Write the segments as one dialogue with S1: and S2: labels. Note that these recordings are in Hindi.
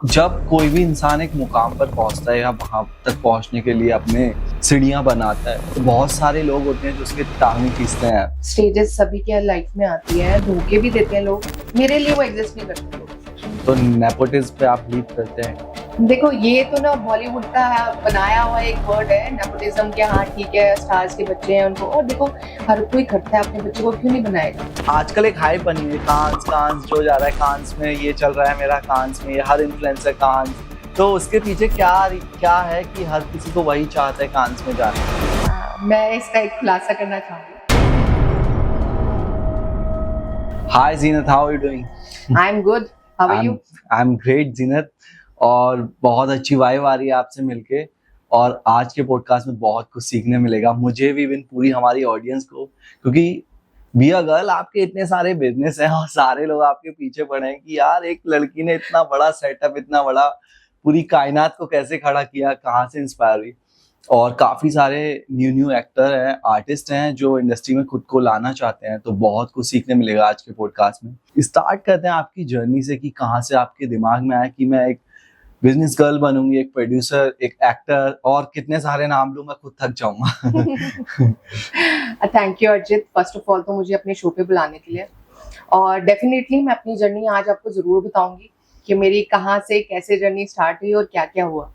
S1: जब कोई भी इंसान एक मुकाम पर पहुंचता है या वहां तक पहुंचने के लिए अपने सीढ़ियां बनाता है, तो बहुत सारे लोग होते हैं जो उसके टांगें खींचते हैं।
S2: स्टेजेस सभी के लाइफ में आती है, धोखे भी देते हैं लोग। मेरे लिए वो एग्जिस्ट नहीं करते लोग।
S1: तो नेपोटिज्म पे आप लीड करते हैं।
S2: देखो, ये तो ना बॉलीवुड का बनाया हुआ एक वर्ड है नेपोटिज्म के। हाँ ठीक है, स्टार्स के बच्चे हैं उनको, और देखो हर कोई करता है, अपने बच्चे को क्यों नहीं बनाएगा।
S1: आजकल एक हाइप बनी है, कांस जो जा रहा है, कांस में ये चल रहा है, मेरा कांस में, ये हर इन्फ्लुएंसर कांस। तो उसके पीछे क्या है कि हर किसी को वही चाहता है, कांस में जाना।
S2: मैं इसका एक खुलासा करना चाहूंगी।
S1: Hi Zeenat, how are you doing?
S2: I am good, how are you?
S1: I am great Zeenat, और बहुत अच्छी वाइब आ रही है आपसे मिलके। और आज के पॉडकास्ट में बहुत कुछ सीखने मिलेगा मुझे भी, इवन पूरी हमारी ऑडियंस को, क्योंकि बी अ गर्ल आपके इतने सारे बिजनेस हैं और सारे लोग आपके पीछे पड़े हैं कि यार एक लड़की ने इतना बड़ा सेटअप, इतना बड़ा पूरी कायनात को कैसे खड़ा किया, कहाँ से इंस्पायर हुई। और काफी सारे न्यू एक्टर हैं, आर्टिस्ट हैं जो इंडस्ट्री में खुद को लाना चाहते हैं। तो बहुत कुछ सीखने मिलेगा आज के पॉडकास्ट में। स्टार्ट करते हैं आपकी जर्नी से कि कहाँ से आपके दिमाग में आया कि मैं एक बिजनेस गर्ल बनूंगी, एक प्रोड्यूसर, एक एक्टर, और कितने सारे नाम लूं, मैं खुद थक जाऊंगा।
S2: थैंक यू अर्जित, फर्स्ट ऑफ ऑल तो मुझे अपने शो पे बुलाने के लिए। और डेफिनेटली मैं अपनी जर्नी आज आपको जरूर बताऊंगी कि मेरी कहाँ से कैसे जर्नी स्टार्ट हुई और क्या क्या हुआ।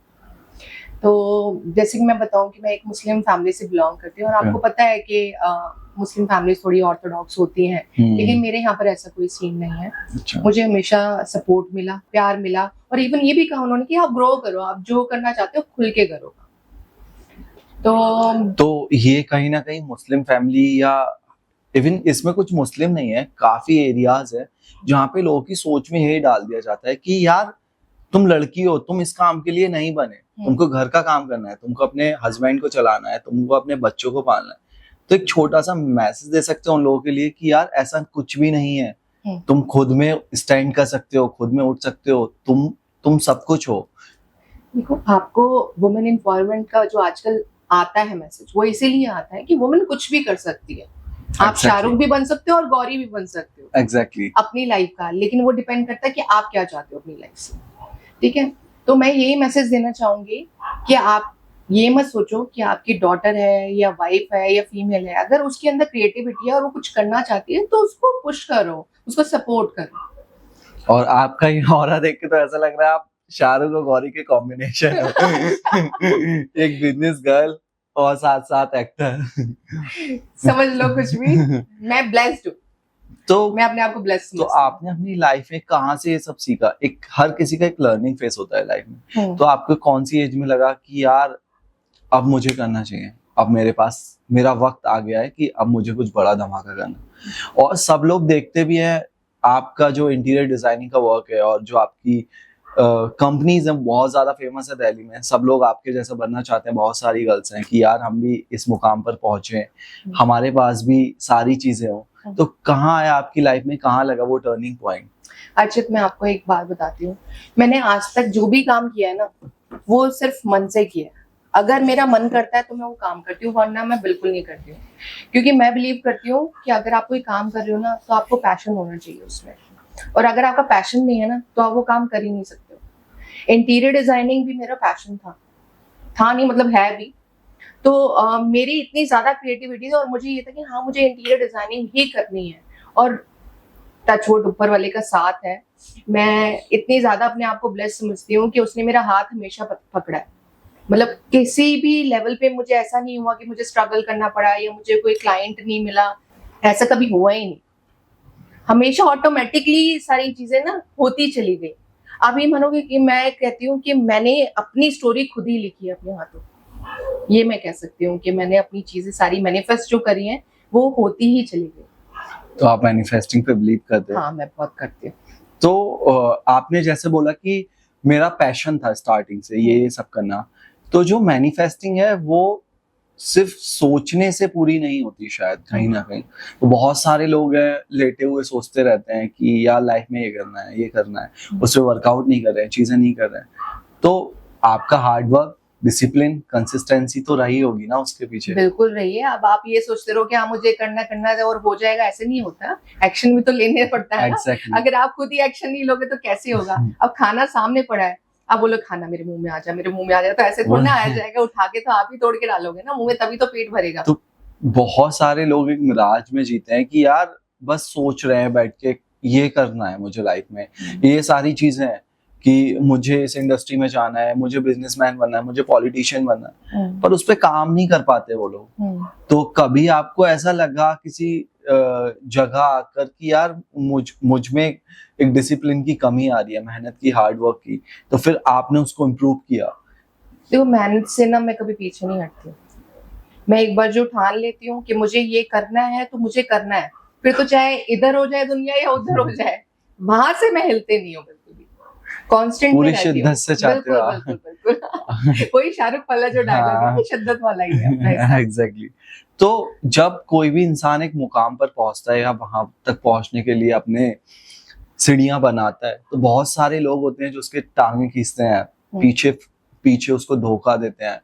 S2: तो जैसे कि मैं बताऊं कि मैं एक मुस्लिम फैमिली से बिलोंग करती हूँ, और आपको पता है कि मुस्लिम फैमिली थोड़ी ऑर्थोडॉक्स होती हैं, लेकिन मेरे यहाँ पर ऐसा कोई सीन नहीं है।
S1: अच्छा।
S2: मुझे हमेशा सपोर्ट मिला, प्यार मिला, और इवन ये भी कहा उन्होंने कि आप ग्रो करो, आप जो करना चाहते हो खुल के करो।
S1: तो ये कहीं ना कहीं मुस्लिम फैमिली, या इवन इसमें कुछ मुस्लिम नहीं है, काफी एरियाज है जहाँ पे लोगों की सोच में यही डाल दिया जाता है कि यार तुम लड़की हो, तुम इस काम के लिए नहीं बने, तुमको घर का काम करना है, तुमको अपने हस्बैंड को चलाना है, तुमको अपने बच्चों को पालना है। तो एक छोटा सा मैसेज दे सकते हो उन लोगों के लिए कि यार ऐसा कुछ भी नहीं है, तुम खुद में स्टैंड कर सकते हो, खुद में उठ सकते हो, तुम सब कुछ हो।
S2: देखो, आपको वुमेन एम्पावरमेंट का जो आजकल आता है मैसेज, वो इसीलिए आता है कि वुमेन कुछ भी कर सकती है। आप शाहरुख भी बन सकते हो और गौरी भी बन सकते हो।
S1: एग्जैक्टली।
S2: अपनी लाइफ का, लेकिन वो डिपेंड करता है कि आप क्या चाहते हो अपनी लाइफ से। ठीक है, तो मैं यही मैसेज देना चाहूंगी कि आप ये मत सोचो कि आपकी डॉटर है या वाइफ है या फीमेल है, अगर उसके अंदर क्रिएटिविटी है और वो कुछ करना चाहती है तो उसको पुश करो, उसको सपोर्ट करो।
S1: और आपका ये ऑरा देख के तो ऐसा लग रहा है आप शाहरुख और गौरी के कॉम्बिनेशन एक बिजनेस गर्ल और साथ साथ एक्टर।
S2: समझ लो कुछ भी। मैं ब्लेस्ड हूँ,
S1: तो
S2: मैं अपने आप को ब्लेस।
S1: तो आपने अपनी लाइफ में कहाँ से ये सब सीखा? एक हर किसी का एक लर्निंग फेस होता है लाइफ में। तो आपको कौन सी एज में लगा कि यार अब मुझे करना चाहिए, अब मेरे पास मेरा वक्त आ गया है कि अब मुझे कुछ बड़ा धमाका करना? और सब लोग देखते भी हैं आपका जो इंटीरियर डिजाइनिंग का वर्क है, और जो आपकी कंपनीज हैं बहुत ज्यादा फेमस है दिल्ली में। सब लोग आपके जैसा बनना चाहते हैं, बहुत सारी गर्ल्स हैं कि यार हम भी इस मुकाम पर पहुंचे, हमारे पास भी सारी चीजें हो। तो कहाँ आया आपकी लाइफ में, कहाँ लगा वो टर्निंग पॉइंट?
S2: अर्चित, मैं आपको एक बात बताती हूँ, मैंने आज तक जो भी काम किया है ना, वो सिर्फ मन से किया है। अगर मेरा मन करता है तो मैं वो काम करती हूँ, वरना मैं बिल्कुल नहीं करती हूँ। क्योंकि मैं बिलीव करती हूँ कि अगर आप कोई काम कर रहे हो ना, तो आपको पैशन होना चाहिए उसमें, और अगर आपका पैशन नहीं है ना, तो आप वो काम कर ही नहीं सकते हो। इंटीरियर डिजाइनिंग भी मेरा पैशन था नहीं, मतलब है भी। तो मेरी इतनी ज्यादा क्रिएटिविटी थी, और मुझे ये था कि हाँ, मुझे इंटीरियर डिजाइनिंग ही करनी है, और टचवुड ऊपर वाले का साथ है। मैं इतनी ज्यादा अपने आप को ब्लेस समझती हूँ कि उसने मेरा हाथ हमेशा पकड़ा है। मतलब किसी भी लेवल पे मुझे ऐसा नहीं हुआ कि मुझे स्ट्रगल करना पड़ा या मुझे कोई क्लाइंट नहीं मिला, ऐसा कभी हुआ ही नहीं। हमेशा ऑटोमेटिकली सारी चीजें ना होती चली गई। आप ये मानोगे कि मैं कहती हूँ कि मैंने अपनी स्टोरी खुद ही लिखी है अपने हाथों। ये मैं कह सकती हूँ कि मैंने अपनी चीजें सारी मैनिफेस्ट जो करी हैं, वो होती ही चली गई।
S1: तो आप मैनिफेस्टिंग पे बिलीव करते हैं?
S2: हाँ, मैं बहुत करती हूँ।
S1: तो आपने जैसे बोला कि मेरा पैशन था स्टार्टिंग से ये सब करना, तो जो मैनिफेस्टिंग है वो सिर्फ सोचने से पूरी नहीं होती शायद, कहीं ना कहीं। तो बहुत सारे लोग हैं लेटे हुए सोचते रहते हैं कि यार लाइफ में ये करना है, ये करना है, उस पर वर्कआउट नहीं कर रहे हैं, चीजें नहीं कर रहे हैं। तो आपका हार्डवर्क, डिसिप्लिन, कंसिस्टेंसी तो रही होगी ना उसके पीछे।
S2: बिल्कुल रही है। अब आप ये सोचते रहो कि हाँ मुझे करना है और हो जाएगा, ऐसे नहीं होता। एक्शन भी तो लेने पड़ता है ना।
S1: एग्जैक्टली।
S2: अगर आप खुद ही एक्शन नहीं लोगे तो कैसे होगा। अब खाना सामने पड़ा है, आप बोलो खाना मेरे मुंह में आ जा, मेरे मुंह में आ जा, तो ऐसे थोड़ा ना आ जाएगा। उठा के तो आप ही तोड़ के डालोगे ना मुंह में, तभी तो पेट भरेगा।
S1: तो बहुत सारे लोग एक मिराज में जीते हैं कि यार बस सोच रहे हैं बैठ के ये करना है मुझे लाइफ में, ये सारी चीजें हैं कि मुझे इस इंडस्ट्री में जाना है, मुझे बिजनेसमैन बनना है, मुझे पॉलिटिशियन बनना है, पर उस पे काम नहीं कर पाते वो लोग। तो कभी आपको ऐसा लगा किसी जगह आकर कि यार मुझ में एक डिसिप्लिन की कमी आ रही है, मेहनत की, हार्ड वर्क की, तो फिर आपने उसको इम्प्रूव किया?
S2: देखो मेहनत से ना मैं कभी पीछे नहीं हटती। मैं एक बार जो ठान लेती हूँ कि मुझे ये करना है तो मुझे करना है, फिर तो चाहे इधर हो जाए दुनिया या उधर हो जाए, वहां से मैं हिलते नहीं हूँ बिल्कुल भी। कांस्टेंट
S1: पूरी
S2: में रहती हूँ।
S1: शिद्दत से चाहते हो आप।
S2: बिल्कुल बिल्कुल। वही शाहरुख वाला जो डायलॉग है, शिद्दत वाला ही है अपना।
S1: एग्जैक्टली। तो जब कोई भी इंसान एक मुकाम पर पहुंचता है या वहां तक पहुंचने के लिए अपने सीढ़ियां बनाता है, तो बहुत सारे लोग होते हैं जो उसके टांगे खींचते हैं, पीछे पीछे उसको धोखा देते हैं।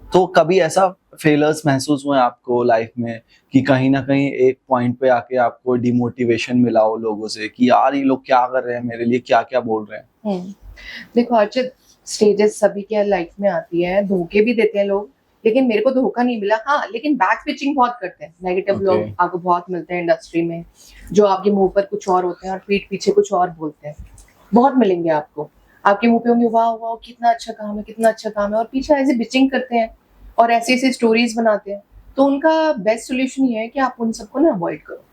S1: तो कभी ऐसा फेलर्स महसूस हुए आपको लाइफ में कि कहीं ना कहीं एक पॉइंट पे आके आपको डिमोटिवेशन मिला हो लोगों से कि यार ये लोग क्या कर रहे हैं मेरे लिए, क्या क्या बोल रहे हैं?
S2: देखो अर्चित, स्टेजेस सभी के लाइफ में आती है, धोखे भी देते हैं लोग, लेकिन मेरे को धोखा नहीं मिला। हाँ, लेकिन बैक पिचिंग बहुत करते हैं। नेगेटिव लोग आपको बहुत मिलते हैं इंडस्ट्री में, जो आपके मुंह पर कुछ और होते हैं और पीठ पीछे कुछ और बोलते हैं। बहुत मिलेंगे आपको। आपके मुंह पे होंगे वाह वाह कितना अच्छा काम है, कितना अच्छा काम है, और पीछे ऐसे बिचिंग करते हैं और ऐसी ऐसी स्टोरीज बनाते हैं। तो उनका बेस्ट सोल्यूशन ये है कि आप उन सबको ना अवॉइड करो,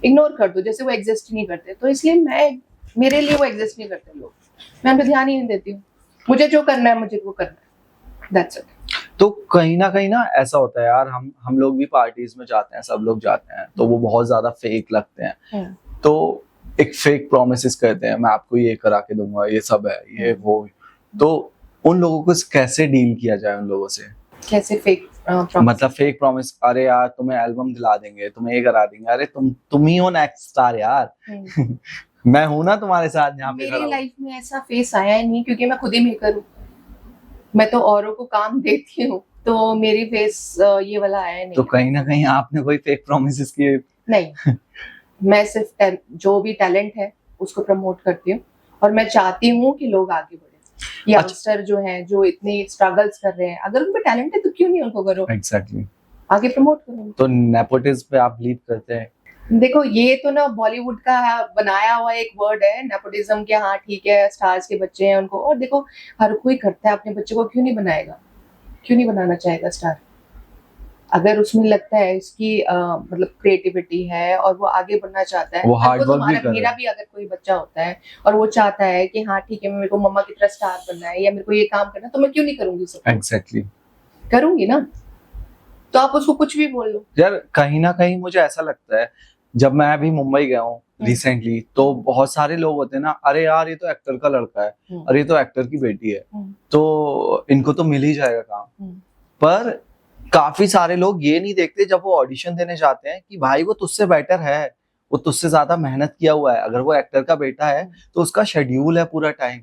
S2: इग्नोर कर दो, जैसे वो एग्जिस्ट ही नहीं करते। तो इसलिए मेरे लिए वो एग्जिस्ट नहीं करते लोग, मैं उन पर ध्यान ही नहीं देती हूँ। मुझे जो करना है मुझे वो करना है, दैट्स इट।
S1: तो कहीं ना ऐसा होता है यार, हम लोग भी पार्टीज में जाते हैं, सब लोग जाते हैं, तो वो बहुत ज्यादा फेक लगते हैं। तो एक फेक प्रोमिसेस करते हैं, मैं आपको ये करा के दूंगा, ये सब है, ये वो। तो उन लोगों को कैसे डील किया जाए उन लोगों से?
S2: कैसे फेक
S1: मतलब फेक प्रॉमिस, अरे यार तुम्हें एल्बम दिला देंगे, तुम्हें ये करा देंगे, अरे तुम ही हो नेक्स्ट स्टार यार। मैं हूं ना तुम्हारे साथ यहाँ पे।
S2: मेरी लाइफ में ऐसा फेस आया ही नहीं, क्योंकि मैं खुद ही मेकर हूँ। मैं तो औरों को काम देती हूँ, तो मेरी फेस ये वाला आया नहीं।
S1: तो कहीं ना कहीं आपने कोई फेक प्रॉमिसेस किए?
S2: नहीं, मैं सिर्फ जो भी टैलेंट है उसको प्रमोट करती हूँ, और मैं चाहती हूँ कि लोग आगे बढ़े। यंगस्टर जो हैं, जो इतने स्ट्रगल्स कर रहे हैं, अगर उनमें टैलेंट है तो क्यों नहीं उनको करो,
S1: एग्जैक्टली
S2: आगे प्रमोट करो।
S1: तो नेपोटिज्म पे आप बिलीव करते हैं?
S2: देखो ये तो ना बॉलीवुड का बनाया हुआ एक वर्ड है नेपोटिज्म के। हाँ ठीक है, स्टार्स के बच्चे हैं उनको, और देखो हर कोई करता है अपने बच्चे को, क्यों नहीं बनाएगा, क्यों नहीं बनाना चाहेगा स्टार? अगर उसमें लगता है इसकी मतलब क्रिएटिविटी है और वो आगे बढ़ना चाहता है,
S1: वो हार्ड वर्क भी कर रहा है।
S2: मेरा भी अगर कोई बच्चा होता है और वो चाहता है कि हाँ ठीक है मेरे को मम्मा की तरह स्टार बनना है या मेरे को ये काम करना है, तो मैं क्यों नहीं करूंगी सब?
S1: एग्जैक्टली
S2: करूंगी ना। तो आप उसको कुछ भी बोल लो
S1: यार। कहीं ना कहीं मुझे ऐसा लगता है, जब मैं अभी मुंबई गया हूँ रिसेंटली, तो बहुत सारे लोग होते हैं ना, अरे यार ये तो एक्टर का लड़का है, अरे ये तो एक्टर की बेटी है, तो इनको तो मिल ही जाएगा काम। पर काफी सारे लोग ये नहीं देखते जब वो ऑडिशन देने जाते हैं कि भाई वो तुझसे बेटर है, वो तुझसे ज्यादा मेहनत किया हुआ है। अगर वो एक्टर का बेटा है तो उसका शेड्यूल है पूरा टाइम,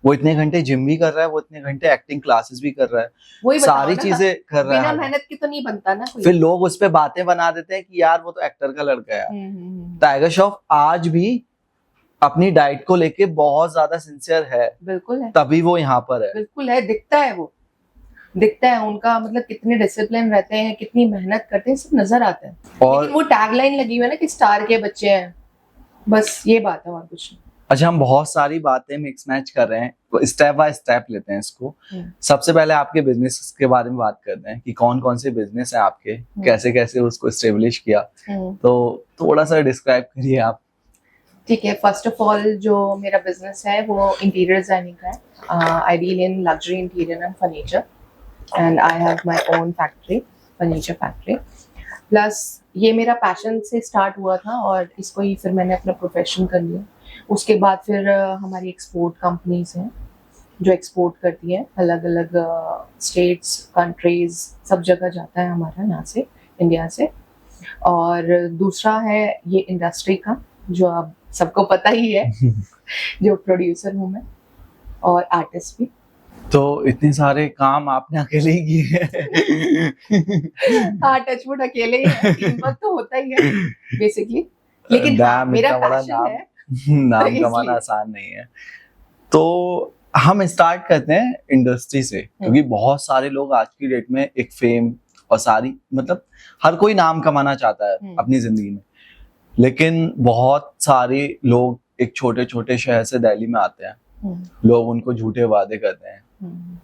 S1: वो इतने घंटे जिम भी कर रहा है, वो इतने घंटे एक्टिंग क्लासेस भी कर रहा है, सारी चीजें कर रहा है।
S2: बिना मेहनत की तो नहीं बनता ना कोई।
S1: फिर लोग उस पर बातें बना देते हैं कि यार वो तो एक्टर का लड़का है। टाइगर श्रॉफ आज भी अपनी डाइट को लेके बहुत ज्यादा सिंसियर है।
S2: बिल्कुल है,
S1: तभी वो यहाँ पर है।
S2: बिल्कुल है, दिखता है, वो दिखता है उनका, मतलब कितने डिसिप्लिन रहते हैं, कितनी मेहनत करते हैं, सब नजर आता है। और लेकिन वो टैगलाइन लगी हुई है ना कि स्टार के बच्चे हैं, बस ये बात है और कुछ नहीं।
S1: अच्छा, हम बहुत सारी बातें मिक्स मैच कर रहे हैं, स्टेप बाय स्टेप लेते हैं इसको। सबसे पहले आपके बिजनेस के बारे में बात करते हैं कि कौन कौन से बिजनेस हैं आपके, कैसे कैसे उसको एस्टेब्लिश किया, तो थोड़ा सा डिस्क्राइब करिए आप।
S2: ठीक है, फर्स्ट ऑफ ऑल जो मेरा बिजनेस है वो इंटीरियर डिजाइनिंग का है। I deal in luxury interior and furniture, and I have my own factory, furniture factory. Plus ये मेरा पैशन से स्टार्ट हुआ था और इसको ही फिर मैंने अपना प्रोफेशन कर लिया। उसके बाद फिर हमारी एक्सपोर्ट कंपनीज हैं जो एक्सपोर्ट करती हैं, अलग अलग स्टेट्स, कंट्रीज, सब जगह जाता है हमारा यहाँ से, इंडिया से। और दूसरा है ये इंडस्ट्री का, जो आप सबको पता ही है, जो प्रोड्यूसर हूँ मैं और आर्टिस्ट भी।
S1: तो इतने सारे काम आपने अकेले ही किए हैं?
S2: हाँ, टचवुड अकेले ही है, टीम वर्क तो होता ही है बेसिकली, लेकिन हाँ,
S1: डैम,
S2: मेरा
S1: इतना बड़ा
S2: पैशन
S1: नाम
S2: है
S1: नाम कमाना
S2: इसलिए।
S1: आसान नहीं है। तो हम स्टार्ट करते हैं इंडस्ट्री से, क्योंकि बहुत सारे लोग आज की डेट में एक फेम और सारी मतलब हर कोई नाम कमाना चाहता है अपनी जिंदगी में, लेकिन बहुत सारे लोग एक छोटे छोटे शहर से दिल्ली में आते हैं, लोग उनको झूठे वादे करते हैं,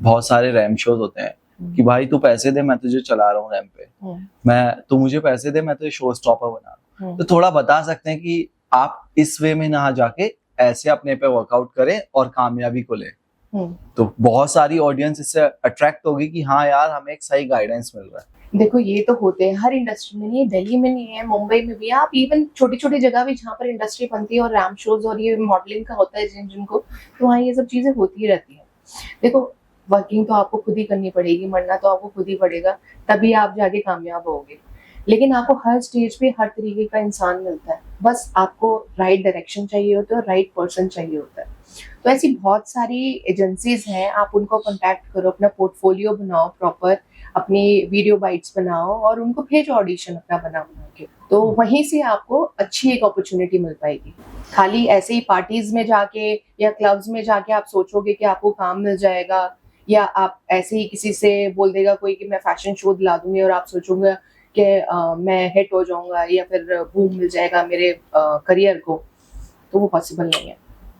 S1: बहुत सारे रैम शोज होते हैं कि भाई तू पैसे दे मैं तुझे चला रहा हूँ रैम पे, तू मुझे पैसे दे मैं तुझे शो स्टॉपर बना रहा हूँ। तो थोड़ा बता सकते हैं कि आप इस वे में ना जाके ऐसे अपने पे वर्कआउट करें और कामयाबी को ले, तो बहुत सारी ऑडियंस इससे अट्रैक्ट होगी कि हाँ यार हमें एक सही गाइडेंस मिल रहा है।
S2: देखो ये तो होते हैं हर इंडस्ट्री में, नहीं दिल्ली में नहीं है, मुंबई में भी, आप इवन छोटी छोटी जगह भी जहाँ पर इंडस्ट्री बनती है और रैम शोज और ये मॉडलिंग का होता है जिनको, तो वहाँ ये सब चीजें होती ही रहती है। देखो वर्किंग तो आपको खुद ही करनी पड़ेगी, मरना तो आपको खुद ही पड़ेगा, तभी आप जाके कामयाब होगे। लेकिन आपको हर स्टेज पे हर तरीके का इंसान मिलता है, बस आपको राइट डायरेक्शन चाहिए होता है और राइट पर्सन चाहिए होता है। तो ऐसी बहुत सारी एजेंसीज हैं, आप उनको कांटेक्ट करो, अपना पोर्टफोलियो बनाओ प्रॉपर, अपनी वीडियो बाइट्स बनाओ और उनको भेजो ऑडिशन अपना बना के, तो वहीं से आपको अच्छी एक अपॉर्चुनिटी मिल पाएगी। खाली ऐसे ही पार्टीज में जाके या क्लब्स में जाके आप सोचोगे कि आपको काम मिल जाएगा, या आप ऐसे ही किसी से बोल देगा कोई कि मैं फैशन शो दिला दूंगी और आप सोचोगे कि मैं हिट हो जाऊंगा या फिर बूम मिल जाएगा मेरे करियर को, तो वो पॉसिबल नहीं है।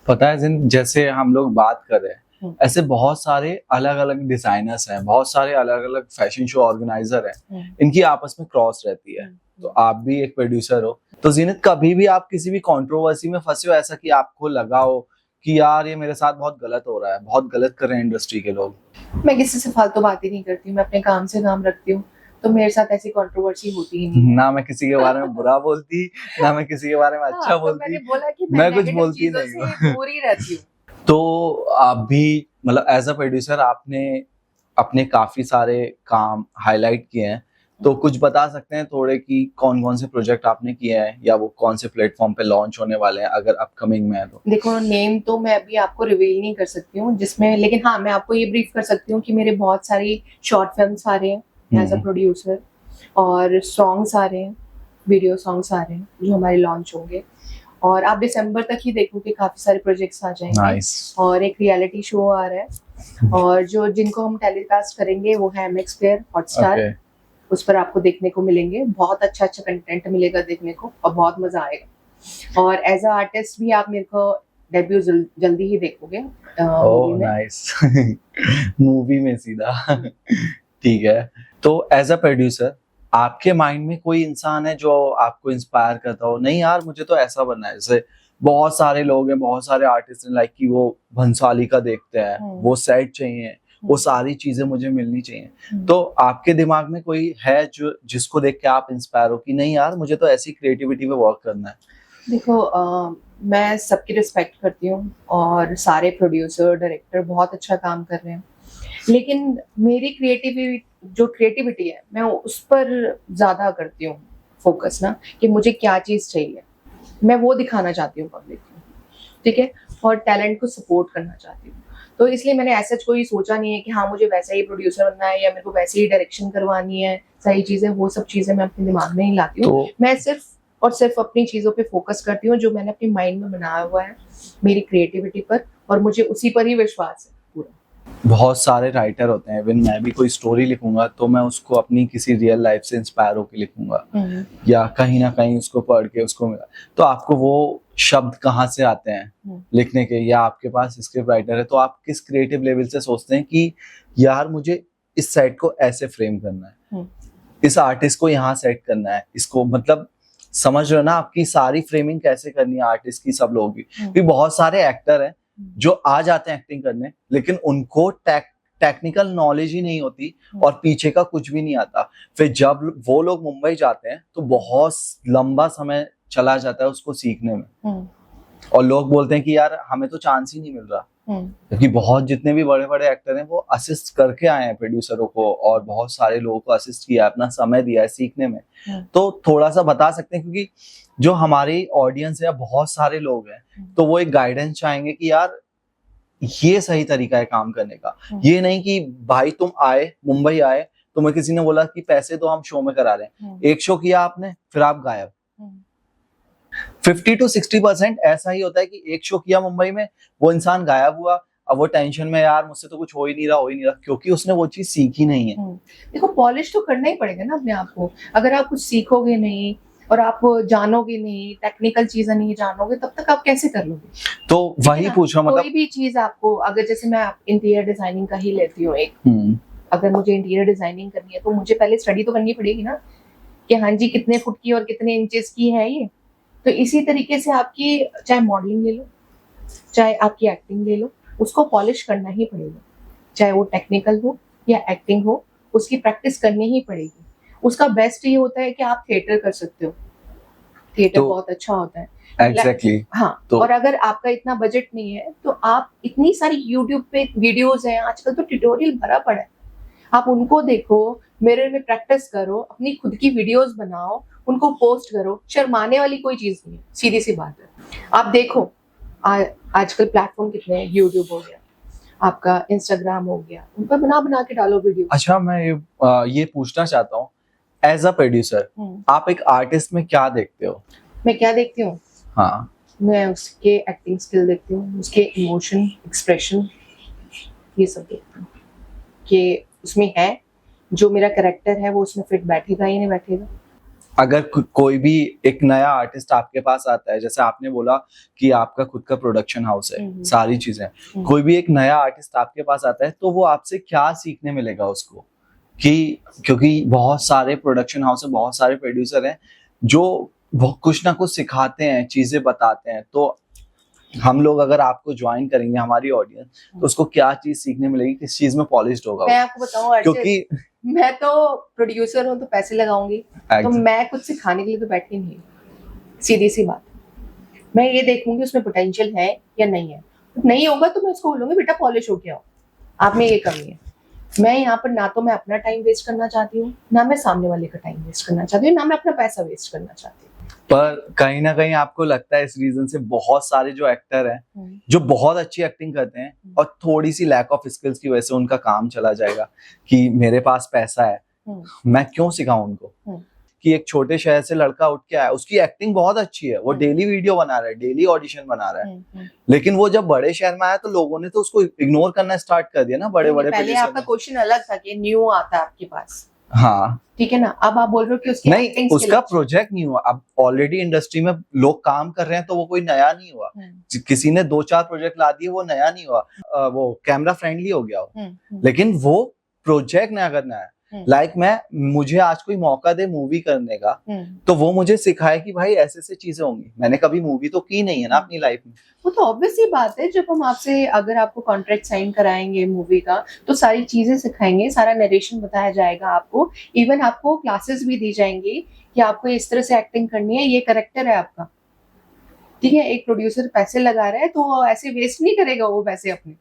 S1: पता है जैसे हम लोग बात कर रहे हैं, ऐसे बहुत सारे अलग अलग डिजाइनर्स हैं, बहुत सारे अलग अलग फैशन शो ऑर्गेनाइजर हैं, इनकी आपस में क्रॉस रहती है। तो आप भी एक प्रोड्यूसर हो, तो जीनत कभी भी आप किसी भी कंट्रोवर्सी में फंसे हो ऐसा कि आपको लगा हो कि यार ये मेरे साथ बहुत गलत हो रहा है, बहुत गलत कर रहे हैं इंडस्ट्री के लोग?
S2: मैं किसी से फालतू बात ही नहीं करती, मैं अपने काम से काम रखती हूँ, तो मेरे साथ ऐसी कंट्रोवर्सी होती ही नहीं।
S1: ना मैं किसी के बारे में बुरा बोलती, ना मैं किसी के बारे में अच्छा
S2: हाँ,
S1: बोलती,
S2: तो मैंने बोला कि
S1: मैं कुछ बोलती नहीं हूँ।
S2: दूर ही रहती हूँ।
S1: तो आप भी मतलब एज अ प्रोड्यूसर आपने अपने काफी सारे काम हाईलाइट किए हैं, तो कुछ बता सकते हैं थोड़े कि कौन कौन से प्रोजेक्ट आपने किए हैं या वो कौन से प्लेटफॉर्म पे लॉन्च होने वाले हैं अगर अपकमिंग में है तो?
S2: देखो नेम तो मैं अभी आपको रिवील नहीं कर सकती हूँ जिसमें, लेकिन हाँ मैं आपको ये ब्रीफ कर सकती हूँ कि मेरे बहुत सारी शॉर्ट फिल्म्स आ रहे हैं एज अ प्रोड्यूसर, और सॉन्ग्स आ रहे हैं, वीडियो सॉन्ग्स आ रहे हैं जो हमारे लॉन्च होंगे, और आप दिसंबर तक ही देखोगे काफी सारे प्रोजेक्ट्स आ जाएंगे।
S1: Nice.
S2: और एक रियलिटी शो आ रहा है और जो जिनको हम टेलीकास्ट करेंगे वो है MX Player हॉटस्टार, उस पर आपको देखने को मिलेंगे, बहुत अच्छा अच्छा कंटेंट मिलेगा देखने को और बहुत मजा आएगा। और एज अ आर्टिस्ट भी आप मेरे को डेब्यू जल्दी ही देखोगे मूवी में।
S1: नाइस मूवी में सीधा ठीक है। तो एज अ प्रोड्यूसर आपके माइंड में कोई इंसान है जो आपको इंस्पायर करता हो, नहीं यार मुझे तो ऐसा बनना है? जैसे बहुत सारे लोग हैं, बहुत सारे आर्टिस्ट हैं लाइक कि वो भंसाली का देखते हैं, वो सेट चाहिए, वो सारी चीजें मुझे मिलनी चाहिए, तो आपके दिमाग में कोई है जो जिसको देख के आप इंस्पायर हो कि नहीं यार मुझे तो ऐसी क्रिएटिविटी पे वर्क करना है?
S2: देखो मैं सबकी रिस्पेक्ट करती हूँ और सारे प्रोड्यूसर डायरेक्टर बहुत अच्छा काम कर रहे हैं, लेकिन मेरी क्रिएटिविटी है मैं उस पर ज्यादा करती हूँ फोकस ना, कि मुझे क्या चीज चाहिए, मैं वो दिखाना चाहती हूँ पब्लिक को, ठीक है, और टैलेंट को सपोर्ट करना चाहती हूँ। तो इसलिए मैंने ऐसा कोई सोचा नहीं है कि हाँ मुझे वैसा ही प्रोड्यूसर बनना है या मेरे को वैसे ही डायरेक्शन करवानी है, सही चीजें, वो सब चीजें मैं अपने दिमाग में नहीं लाती हूँ। तो मैं सिर्फ और सिर्फ अपनी चीजों पे फोकस करती हूँ जो मैंने अपनी माइंड में बनाया हुआ है, मेरी क्रिएटिविटी पर, और मुझे उसी पर ही विश्वास है पूरा।
S1: बहुत सारे राइटर होते हैं, इवन मैं भी कोई स्टोरी लिखूंगा तो मैं उसको अपनी किसी रियल लाइफ से इंस्पायर होकर लिखूंगा या कहीं ना कहीं उसको पढ़ के उसको मिला। तो आपको वो शब्द कहाँ से आते हैं लिखने के, या आपके पास स्क्रिप्ट राइटर है तो आप किस क्रिएटिव लेवल से सोचते हैं कि यार मुझे इस सेट को ऐसे फ्रेम करना है, इस आर्टिस्ट को यहाँ सेट करना है, इसको मतलब समझ रहे हो ना आपकी सारी फ्रेमिंग कैसे करनी है आर्टिस्ट की, सब लोगों की। क्योंकि बहुत सारे एक्टर हैं जो आ जाते हैं एक्टिंग करने, लेकिन उनको टेक्निकल नॉलेज ही नहीं होती और पीछे का कुछ भी नहीं आता। फिर जब वो लोग मुंबई जाते हैं तो बहुत लंबा समय चला जाता है उसको सीखने में, और लोग बोलते हैं कि यार हमें तो चांस ही नहीं मिल रहा, क्योंकि बहुत जितने भी बड़े बड़े एक्टर हैं वो असिस्ट करके आए हैं प्रोड्यूसरों को और बहुत सारे लोगों को असिस्ट किया है, अपना समय दिया है सीखने में। तो थोड़ा सा बता सकते हैं, क्योंकि जो हमारी ऑडियंस है बहुत सारे लोग हैं तो वो एक गाइडेंस चाहेंगे कि यार ये सही तरीका है काम करने का। ये नहीं कि भाई तुम आए, मुंबई आए, तुम्हें किसी ने बोला कि पैसे तो हम शो में करा रहे हैं, एक शो किया आपने, फिर आप गायब। 50 to 60% ऐसा ही होता है कि एक शो किया मुंबई में, वो इंसान गायब हुआ, अब वो टेंशन में, यार मुझसे तो कुछ हो ही नहीं रहा, क्योंकि उसने वो चीज सीखी नहीं है।
S2: देखो पॉलिश तो करना ही पड़ेगा ना अपने आप को। अगर आप कुछ सीखोगे नहीं और आप जानोगे नहीं, टेक्निकल चीजें नहीं जानोगे, तब तक आप कैसे कर लोगे?
S1: तो वही पूछ रहा हूँ,
S2: कोई
S1: मतलब
S2: भी चीज आपको, अगर जैसे मैं इंटीरियर डिजाइनिंग का ही लेती हूँ एक, अगर मुझे इंटीरियर डिजाइनिंग करनी है तो मुझे पहले स्टडी तो करनी पड़ेगी ना कि हाँ जी कितने फुट की और कितने इंचेस की है ये। तो इसी तरीके से आपकी चाहे मॉडलिंग ले लो, चाहे आपकी एक्टिंग ले लो, उसको पॉलिश करना ही पड़ेगा। चाहे वो टेक्निकल हो या एक्टिंग हो, उसकी प्रैक्टिस करनी ही पड़ेगी। उसका बेस्ट ये होता है कि आप थिएटर कर सकते हो, थिएटर
S1: तो
S2: बहुत अच्छा होता है।
S1: एग्जैक्टली
S2: हाँ,
S1: तो
S2: और अगर आपका इतना बजट नहीं है तो आप, इतनी सारी यूट्यूब पे वीडियोस हैं, आजकल तो ट्यूटोरियल भरा पड़ा है, आप उनको देखो, मिरर में प्रैक्टिस करो, अपनी खुद की वीडियोस बनाओ, उनको पोस्ट करो। शर्माने वाली कोई चीज नहीं है, सीधी सी बात है। आप देखो आजकल प्लेटफॉर्म कितने हैं, यूट्यूब हो गया, आपका इंस्टाग्राम हो गया, उन पर बना बना के डालो वीडियो।
S1: अच्छा, मैं ये पूछना चाहता हूँ, एज अ प्रोड्यूसर आप एक आर्टिस्ट में क्या देखते हो?
S2: मैं क्या देखती हूँ?
S1: हाँ,
S2: मैं उसके एक्टिंग स्किल देखती हूँ, उसके इमोशन, एक्सप्रेशन, ये सब देखती हूँ कि उसमें है, जो मेरा कैरेक्टर है वो उसमें फिट बैठेगा या नहीं बैठेगा।
S1: अगर कोई भी एक नया आर्टिस्ट आपके पास आता है, जैसे आपने बोला कि आपका खुद का प्रोडक्शन हाउस है, सारी चीजें, कोई भी एक नया आर्टिस्ट आपके पास आता है तो वो आपसे क्या सीखने मिलेगा उसको? कि क्योंकि बहुत सारे प्रोडक्शन हाउस है, बहुत सारे प्रोड्यूसर हैं जो कुछ ना कुछ सिखाते हैं, चीजें बताते हैं, तो हम लोग अगर आपको ज्वाइन करेंगे, हमारी ऑडियंस, तो उसको क्या चीज सीखने मिलेगी, किस चीज में पॉलिश्ड होगा?
S2: मैं आपको बताऊं,
S1: क्योंकि
S2: मैं तो प्रोड्यूसर हूँ तो पैसे लगाऊंगी, तो मैं कुछ सिखाने के लिए तो बैठी नहीं, सीधी सी बात। मैं ये देखूंगी उसमें पोटेंशियल है या नहीं है, नहीं होगा तो मैं उसको बोलूंगी बेटा पॉलिश होके आओ, आप में ये कमी है। मैं यहाँ पर ना तो मैं अपना टाइम वेस्ट करना चाहती हूँ, ना मैं सामने वाले का टाइम वेस्ट करना चाहती हूँ, ना मैं अपना पैसा वेस्ट करना चाहती हूँ।
S1: पर कहीं ना कहीं आपको लगता है इस रीजन से बहुत सारे जो एक्टर हैं जो बहुत अच्छी एक्टिंग करते हैं और थोड़ी सी लैक ऑफ स्किल्स की वजह से उनका काम चला जाएगा कि मेरे पास पैसा है, मैं क्यों सिखाऊं उनको? कि एक छोटे शहर से लड़का उठ के आया, उसकी एक्टिंग बहुत अच्छी है, वो डेली वीडियो बना रहा है, डेली ऑडिशन बना रहा है, लेकिन वो जब बड़े शहर में आया तो लोगों ने तो उसको इग्नोर करना स्टार्ट कर दिया ना, बड़े बड़े।
S2: पहले आपका क्वेश्चन अलग था कि न्यू आता है आपके पास,
S1: हाँ
S2: ठीक है ना, अब आप बोल रहे हो कि उसकी
S1: नहीं, उसका प्रोजेक्ट नहीं हुआ, अब ऑलरेडी इंडस्ट्री में लोग काम कर रहे हैं तो वो कोई नया नहीं हुआ। किसी ने 2-4 प्रोजेक्ट ला दिए, वो नया नहीं हुआ, वो कैमरा फ्रेंडली हो गया हो, लेकिन वो प्रोजेक्ट नया करना है। लाइक मुझे आज कोई मौका दे मूवी करने का, तो वो मुझे सिखाए कि भाई ऐसे ऐसे चीजें होंगी, मैंने कभी मूवी तो की नहीं है ना अपनी लाइफ में।
S2: वो तो ऑब्वियस ही बात है, जब हम आपसे, अगर आपको कॉन्ट्रैक्ट साइन कराएंगे मूवी का, तो सारी चीजें सिखाएंगे, सारा नरेशन बताया जाएगा आपको, इवन आपको क्लासेस भी दी जाएंगी कि आपको इस तरह से एक्टिंग करनी है, ये कैरेक्टर है आपका, ठीक है। एक प्रोड्यूसर पैसे लगा रहा है तो ऐसे वेस्ट नहीं करेगा वो पैसे अपने,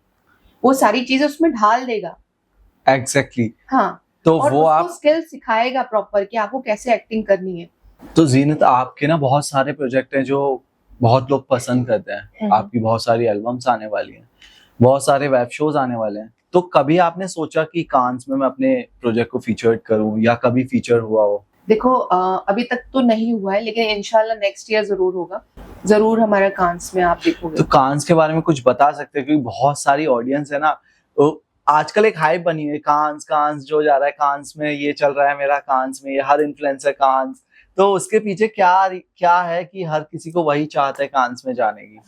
S2: वो सारी चीजें उसमें ढाल देगा।
S1: एग्जैक्टली
S2: हाँ,
S1: तो
S2: और
S1: वो आप
S2: स्किल सिखाएगा प्रॉपर कि आपको कैसे एक्टिंग करनी है।
S1: तो जीनत, आपके ना बहुत सारे प्रोजेक्ट हैं जो बहुत लोग पसंद करते हैं, आपकी बहुत सारी एल्बम्स आने वाली हैं, बहुत सारे वेब शोज आने वाले हैं, तो कभी आपने सोचा कि कांस में मैं अपने प्रोजेक्ट को फीचर्ड करूं या कभी फीचर हुआ हो?
S2: देखो अभी तक तो नहीं हुआ है, लेकिन इंशाल्लाह नेक्स्ट ईयर जरूर होगा, जरूर हमारा कांस में आप देखोगे।
S1: तो कांस के बारे में कुछ बता सकते हैं, क्योंकि बहुत सारी ऑडियंस है ना, तो आजकल एक हाइप बनी है, कांस जो जा रहा है, कांस में ये चल रहा है, मेरा कांस में, ये हर इन्फ्लुएंसर कांस, तो उसके पीछे क्या है कि हर किसी को वही चाहता है कांस में जाने की?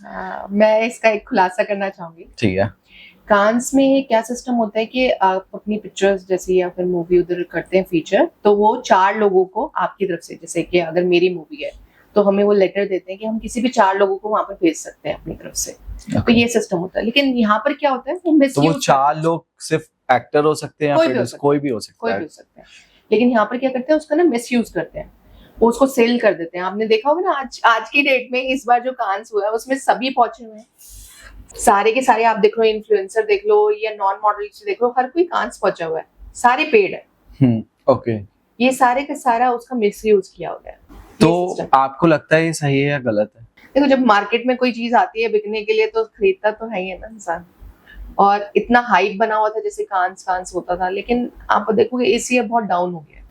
S2: मैं इसका एक खुलासा करना चाहूंगी।
S1: ठीक है।
S2: कांस में क्या सिस्टम होता है कि आप अपनी पिक्चर्स जैसे या फिर मूवी उधर करते हैं फीचर, तो वो 4 लोगों को आपकी तरफ से, जैसे कि अगर मेरी मूवी है तो हमें वो लेटर देते हैं कि हम किसी भी 4 लोगों को वहां पर भेज सकते हैं अपनी तरफ से। तो ये सिस्टम होता है, लेकिन यहाँ पर क्या होता है,
S1: तो वो 4 लोग सिर्फ एक्टर हो सकते हैं या कोई भी हो सकता है,
S2: लेकिन यहाँ पर क्या करते हैं, उसका ना मिसयूज करते हैं, वो उसको सेल कर देते हैं। आपने देखा होगा ना, आज की डेट में इस बार जो कांस हुआ है उसमें सभी पहुंचे हुए हैं, सारे के सारे, आप देख लो इन्फ्लुएंसर देख लो या नॉन मॉडल देख लो, हर कोई कांस पहुंचा हुआ है, सारे पेड है।
S1: ओके,
S2: ये सारे का सारा उसका मिसयूज किया हो गया।
S1: तो आपको लगता है ये सही है या गलत है?
S2: देखो, जब मार्केट में कोई चीज आती है बिकने के लिए तो खरीदता तो है ही है ना इंसान, और इतना हाइप बना हुआ था जैसे कांस होता था, लेकिन आप देखोगे इस ईयर बहुत डाउन हो गया।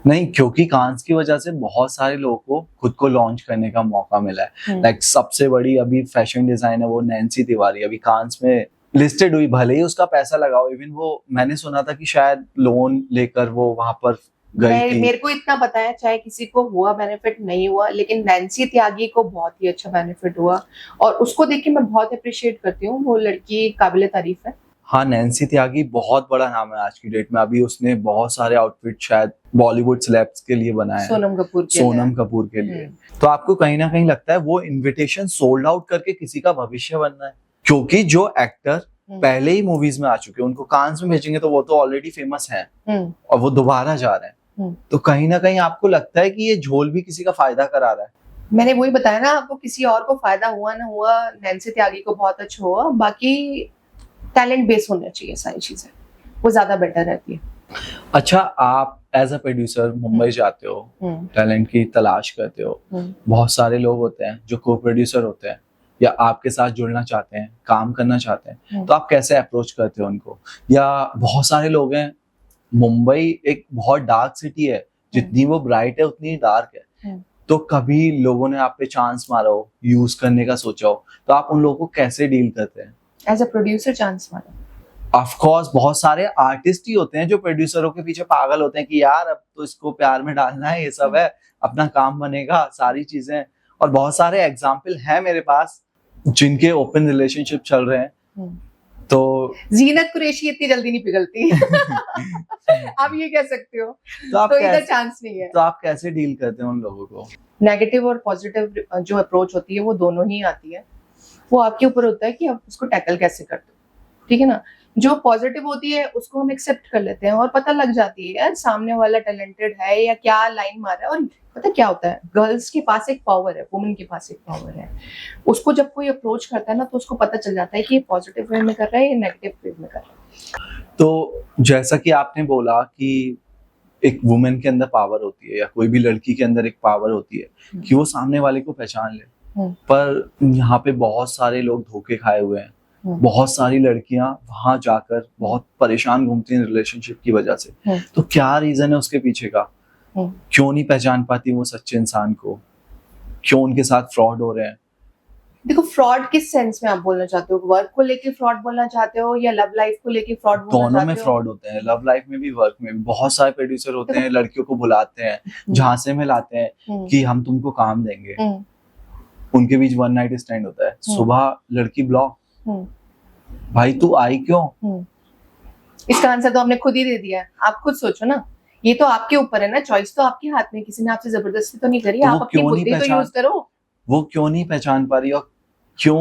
S1: नहीं, क्योंकि कांस की वजह से बहुत सारे लोगों को खुद को लॉन्च करने का मौका मिला है। लाइक सबसे बड़ी अभी फैशन डिजाइनर वो नैन्सी तिवारी अभी कांस में लिस्टेड हुई, भले ही उसका पैसा लगाओ, इवन वो मैंने सुना था कि शायद लोन लेकर वो वहां पर गई थी।
S2: मेरे को इतना पता है, चाहे किसी को हुआ बेनिफिट नहीं हुआ, लेकिन नैन्सी त्यागी को बहुत ही अच्छा बेनिफिट हुआ और उसको देख के मैं बहुत अप्रिशिएट करती हूँ। वो लड़की काबिले तारीफ है।
S1: हाँ, नैन्सी त्यागी बहुत बड़ा नाम है आज की डेट में। अभी उसने बहुत सारे आउटफिट शायद बॉलीवुड सेलेब्स के लिए बनाए हैं, सोनम कपूर के लिए। तो आपको कहीं ना कहीं लगता है वो इनविटेशन सोल्ड आउट करके किसी का भविष्य बनना है? क्योंकि जो एक्टर पहले ही मूवीज में आ चुके हैं उनको कांस में भेजेंगे तो वो तो ऑलरेडी फेमस हैं और वो दोबारा जा रहे हैं, तो कहीं ना कहीं आपको लगता है कि ये झोल भी किसी का फायदा करा रहा है?
S2: मैंने वही बताया ना आपको, किसी और को फायदा हुआ ना हुआ, नैन्सी त्यागी को बहुत अच्छा हुआ। बाकी टैलेंट बेस होना चाहिए, सारी चीजें वो ज्यादा बेटर रहती है।
S1: अच्छा, आप एज अ प्रोड्यूसर मुंबई जाते हो, टैलेंट की तलाश करते हो, बहुत सारे लोग होते हैं जो को प्रोड्यूसर होते हैं या आपके साथ जुड़ना चाहते हैं, काम करना चाहते हैं, तो आप कैसे अप्रोच करते हो उनको? या बहुत सारे लोग हैं, मुंबई एक बहुत डार्क सिटी है, जितनी वो ब्राइट है उतनी डार्क है, तो कभी लोगों ने आप पे चांस मारा हो, यूज करने का सोचा हो, तो आप उन लोगों को कैसे डील करते हैं?
S2: एज अ प्रोड्यूसर चांस मारा,
S1: ऑफ कोर्स बहुत सारे आर्टिस्ट ही होते हैं जो प्रोड्यूसरों के पीछे पागल होते हैं कि यार अब तो इसको प्यार में डालना है, ये सब है, अपना काम बनेगा, सारी चीजें। और बहुत सारे एग्जाम्पल हैं मेरे पास जिनके ओपन रिलेशनशिप चल रहे हैं। तो
S2: जीनत कुरैशी इतनी जल्दी नहीं पिघलती आप ये कह सकते हो। तो इधर चांस नहीं है।
S1: तो आप कैसे डील करते हैं उन लोगों को?
S2: नेगेटिव और पॉजिटिव जो अप्रोच होती है वो दोनों ही आती है, वो आपके ऊपर होता है कि आप उसको टैकल कैसे करते हो, ठीक है ना। जो पॉजिटिव होती है उसको हम एक्सेप्ट कर लेते हैं और पता लग जाती है यार सामने वाला टैलेंटेड है या क्या लाइन मार रहा है। और पता क्या होता है, गर्ल्स के पास एक पावर है, वुमेन के पास एक पावर है। उसको जब कोई अप्रोच करता है ना तो उसको पता चल जाता है कि ये पॉजिटिव वे में कर रहा है या नेगेटिव वे में कर रहा है।
S1: तो जैसा कि आपने बोला कि एक वुमेन के अंदर पावर होती है या कोई भी लड़की के अंदर एक पावर होती है कि वो सामने वाले को पहचान ले, पर यहाँ पे बहुत सारे लोग धोखे खाए हुए हैं। बहुत सारी लड़कियां वहां जाकर बहुत परेशान घूमती हैं रिलेशनशिप की वजह से। तो क्या रीजन है उसके पीछे का? क्यों नहीं पहचान पाती वो सच्चे इंसान को? क्यों उनके साथ फ्रॉड हो रहे हैं?
S2: देखो, फ्रॉड किस सेंस में आप बोलना चाहते हो? वर्क को लेके फ्रॉड बोलना चाहते हो या लव लाइफ को लेके फ्रॉड बोलना चाहते हो?
S1: दोनों में फ्रॉड होते हैं, लव लाइफ में भी वर्क में भी। बहुत सारे प्रोड्यूसर होते हैं, लड़कियों को बुलाते हैं, झांसे में लाते हैं कि हम तुमको काम देंगे। उनके बीच वन नाइट स्टैंड होता है, सुबह लड़की ब्लॉक, भाई तू आई क्यों?
S2: इसका आंसर तो हमने खुद ही दे दिया है। आप खुद सोचो ना, ये तो आपके ऊपर है ना, चॉइस तो आपके हाथ में, किसी ने आपसे जबरदस्ती तो नहीं करी। आप अपनी बुद्धि तो यूज करो।
S1: वो क्यों नहीं पहचान पा रही और क्यों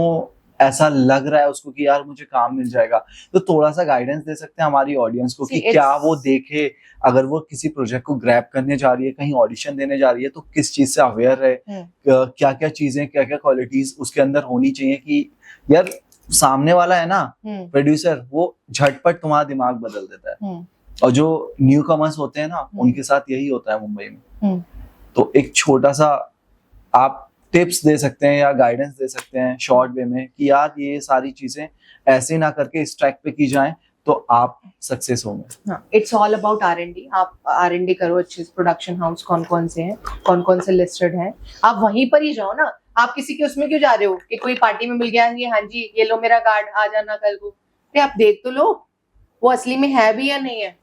S1: ऐसा लग रहा है उसको कि यार मुझे काम मिल जाएगा? तो थोड़ा सा गाइडेंस दे सकते हैं हमारी ऑडियंस को कि क्या वो देखे, अगर वो किसी प्रोजेक्ट को ग्रैब करने जा रही है, कहीं ऑडिशन देने जा रही है, तो किस चीज से अवेयर रहे, क्या क्या चीजें, क्या क्या क्वालिटीज उसके अंदर होनी चाहिए कि यार सामने वाला है ना प्रोड्यूसर, वो झटपट तुम्हारा दिमाग बदल देता है। और जो न्यू कमर्स होते हैं ना, उनके साथ यही होता है मुंबई में। तो एक छोटा सा आप टिप्स दे सकते हैं या गाइडेंस दे सकते हैं शॉर्ट वे में कि यार ये सारी चीजें ऐसे ना करके इस ट्रैक पे की जाएं तो आप सक्सेस होंगे।
S2: It's all about R&D। आप R&D करो अच्छे से। प्रोडक्शन हाउस कौन कौन से हैं, कौन कौन से लिस्टेड हैं, आप वहीं पर ही जाओ ना। आप किसी के उसमें क्यों जा रहे हो कि कोई पार्टी में मिल गया है, हाँ जी ये लो मेरा कार्ड, आ जाना कल को। तो आप देख तो लो वो असली में है भी या नहीं है।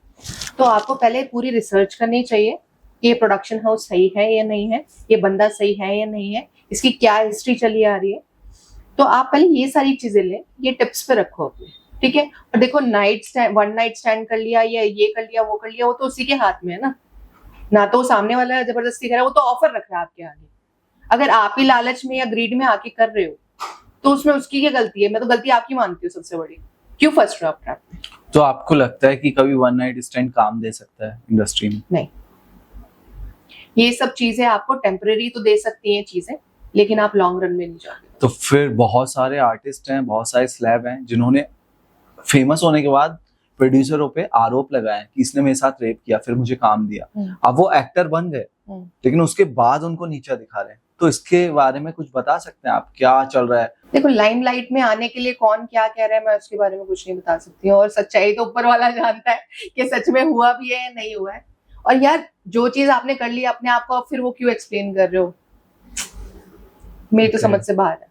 S2: तो आपको पहले पूरी रिसर्च करनी चाहिए कि ये प्रोडक्शन हाउस सही है या नहीं है, ये बंदा सही है या नहीं है, इसकी क्या हिस्ट्री चली आ रही है। तो आप पहले ये सारी चीजें लें, ये टिप्स पे रखो अपने, ठीक है। और देखो, वन नाइट स्टैंड कर लिया या ये कर लिया वो कर लिया, वो तो उसी के हाथ में है ना तो सामने वाला जबरदस्ती कर रहा है, वो तो ऑफर रख रहा है आपके आगे। अगर आप ही लालच में या ग्रीड में आके कर रहे हो तो उसमें उसकी क्या गलती है? मैं तो गलती आपकी मानती हूँ सबसे बड़ी। क्यों फर्स्ट रहो ट्रैप में?
S1: तो आपको लगता है कि कभी वन नाइट स्टैंड काम दे सकता है इंडस्ट्री में?
S2: नहीं, ये सब चीजें आपको टेम्परेरी तो दे सकती हैं चीजें, लेकिन आप लॉन्ग रन में नहीं जाओगे।
S1: तो फिर बहुत सारे आर्टिस्ट हैं, बहुत सारे स्लैब हैं जिन्होंने फेमस होने के बाद प्रोड्यूसरों पे आरोप लगाए कि इसने मेरे साथ रेप किया फिर मुझे काम दिया। अब वो एक्टर बन गए, लेकिन उसके बाद उनको नीचा दिखा रहे हैं। तो इसके बारे में कुछ बता सकते हैं आप, क्या चल रहा है?
S2: देखो, लाइमलाइट में आने के लिए कौन क्या कह रहा है मैं उसके बारे में कुछ नहीं बता सकती हूँ, और सच्चाई तो ऊपर वाला जानता है कि सच में हुआ भी है या नहीं हुआ है। और यार, जो चीज आपने कर ली अपने आप को, फिर वो क्यों एक्सप्लेन कर रहे हो, मेरी तो समझ से बाहर है।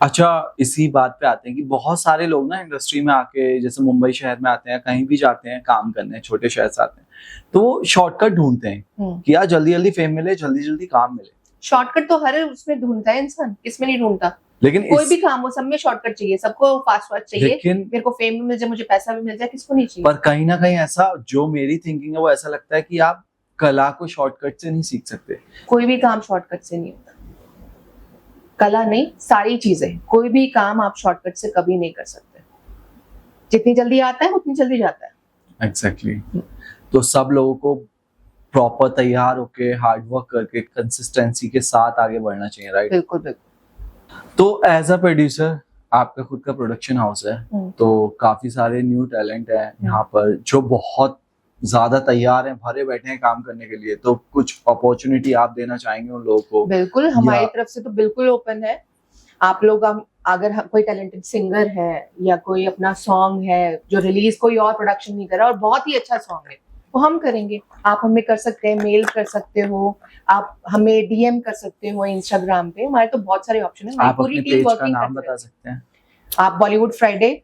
S1: अच्छा, इसी बात पे आते हैं कि बहुत सारे लोग ना इंडस्ट्री में आके, जैसे मुंबई शहर में आते हैं, कहीं भी जाते हैं काम करने, छोटे शहर से आते हैं, तो वो शॉर्टकट ढूंढते हैं कि यार जल्दी जल्दी फेम मिले, जल्दी जल्दी काम मिले।
S2: शॉर्टकट तो हर उसमें ढूंढता है इंसान, किसमें नहीं ढूंढता।
S1: लेकिन
S2: कोई भी काम हो, सब में शॉर्टकट चाहिए, सबको फास्ट फास्ट चाहिए।
S1: लेकिन
S2: मेरे को फेम भी मिल जाए, मुझे पैसा भी मिल जाए, किसको नहीं चाहिए।
S1: पर कहीं ना कहीं ऐसा, जो मेरी थिंकिंग है वो ऐसा लगता है कि आप कला को शॉर्टकट से नहीं सीख सकते।
S2: कोई भी काम शॉर्टकट से नहीं होता, कला नहीं, सारी चीजें, कोई भी काम आप शॉर्टकट से कभी नहीं कर सकते। जितनी जल्दी आता है उतनी जल्दी जाता है।
S1: एग्जैक्टली। तो सब लोगों को प्रॉपर तैयार होके, हार्ड वर्क करके, कंसिस्टेंसी के साथ आगे बढ़ना चाहिए, राइट?
S2: बिल्कुल बिल्कुल।
S1: तो एज अ प्रोड्यूसर, आपका खुद का प्रोडक्शन हाउस है, तो काफी सारे न्यू टैलेंट है यहाँ पर जो बहुत ज्यादा तैयार हैं, भरे बैठे हैं काम करने के लिए। तो कुछ अपॉर्चुनिटी आप देना चाहेंगे उन लोगों को?
S2: बिल्कुल, हमारी तरफ से तो बिल्कुल ओपन है। आप लोग, अगर कोई टैलेंटेड सिंगर है या कोई अपना सॉन्ग है जो रिलीज कोई और प्रोडक्शन नहीं कर रहा और बहुत ही अच्छा सॉन्ग है, वो हम करेंगे। आप हमें कर सकते हैं, मेल कर सकते हो, आप हमें डीएम कर सकते हो इंस्टाग्राम पे। हमारे तो बहुत सारे ऑप्शन है।
S1: आप अपने पेज का नाम बता सकते हैं?
S2: आप बॉलीवुड फ्राइडे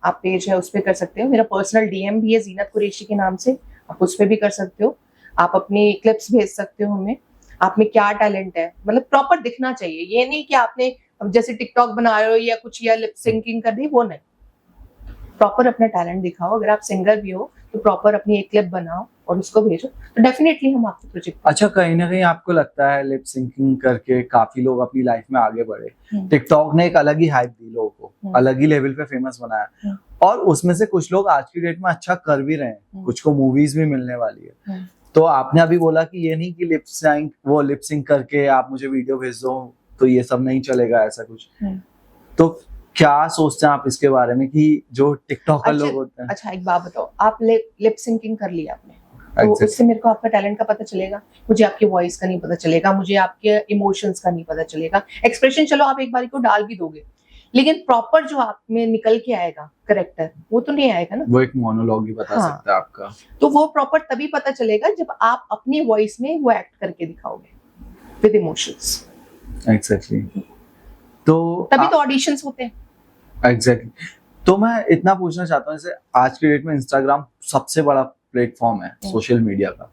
S2: आप पेज है, उस पर कर सकते हो। मेरा पर्सनल डीएम भी है जीनत कुरैशी के नाम से, आप उस पर भी कर सकते हो। आप अपनी क्लिप्स भेज सकते हो हमें, आप में क्या टैलेंट है, मतलब प्रॉपर दिखना चाहिए। ये नहीं कि आपने जैसे टिकटॉक बना रहे हो या कुछ, या लिप सिंकिंग कर दी, वो नहीं। प्रॉपर अपना टैलेंट दिखाओ। अगर आप सिंगर भी हो तो प्रॉपर अपनी एक क्लिप बनाओ और उसको भेजो, तो डेफिनेटली हम आपको प्रोजेक्ट।
S1: अच्छा, कहीं ना कहीं आपको लगता है लिप सिंकिंग करके काफी लोग अपनी लाइफ में आगे बढ़े? टिकटॉक ने एक अलग ही हाइप दी लोगों को, अलग ही लेवल पे फेमस बनाया, और उसमें से कुछ लोग आज की डेट में अच्छा कर भी रहे हैं, कुछ को मूवीज भी मिलने वाली है। तो आपने अभी बोला कि ये नहीं कि लिप सिंक करके आप मुझे वीडियो भेज दो तो ये सब नहीं चलेगा, ऐसा कुछ। तो क्या सोचते हैं आप इसके बारे में कि जो टिकटॉकर लोग होते हैं?
S2: अच्छा, एक बात बताओ, आप लिप सिंकिंग कर लिया आपने, तो उससे मेरे को आपका टैलेंट का पता चलेगा? मुझे आपकी वॉइस का नहीं पता चलेगा, मुझे आपके इमोशंस का नहीं पता चलेगा। एक्सप्रेशन चलो आप एक बार को डाल भी दोगे, लेकिन प्रॉपर जो आप में निकल के आएगा करेक्टर, वो तो नहीं आएगा ना।
S1: वो एक मोनोलॉग ही बता सकता है आपका।
S2: तो वो प्रॉपर तभी पता चलेगा जब आप अपनी वॉइस में वो एक्ट करके दिखाओगे विद इमोशंस।
S1: एग्जैक्टली। तो
S2: तभी तो ऑडिशंस होते हैं।
S1: एग्जैक्टली। तो मैं इतना पूछना चाहता हूँ, जैसे आज की डेट में इंस्टाग्राम सबसे बड़ा प्लेटफॉर्म है सोशल मीडिया का,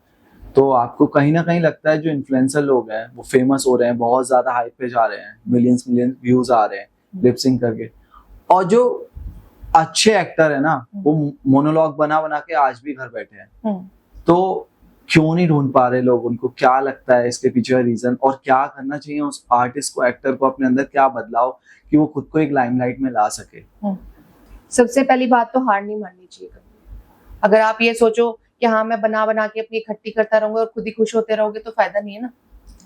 S1: तो आपको कहीं ना कहीं लगता है जो इन्फ्लुएंसर लोग हैं वो फेमस हो रहे हैं, बहुत ज्यादा हाइप पे जा रहे हैं, मिलियंस व्यूज आ रहे हैं लिप सिंक करके, और जो अच्छे एक्टर है ना वो मोनोलॉग बना बना के आज भी घर बैठे हैं, तो क्यों नहीं ढूंढ पा रहे लोग उनको? क्या लगता है इसके पीछे का रीजन, और क्या करना चाहिए उस आर्टिस्ट को, एक्टर को, अपने अंदर क्या बदलाव कि वो खुद को एक लाइमलाइट में ला सके?
S2: सबसे पहली बात तो हार नहीं माननी चाहिए कभी। अगर आप ये सोचो कि हाँ मैं बना बना के अपनी इकट्ठी करता रहूंगा और खुद ही खुश होते रहोगे, तो फायदा नहीं है ना।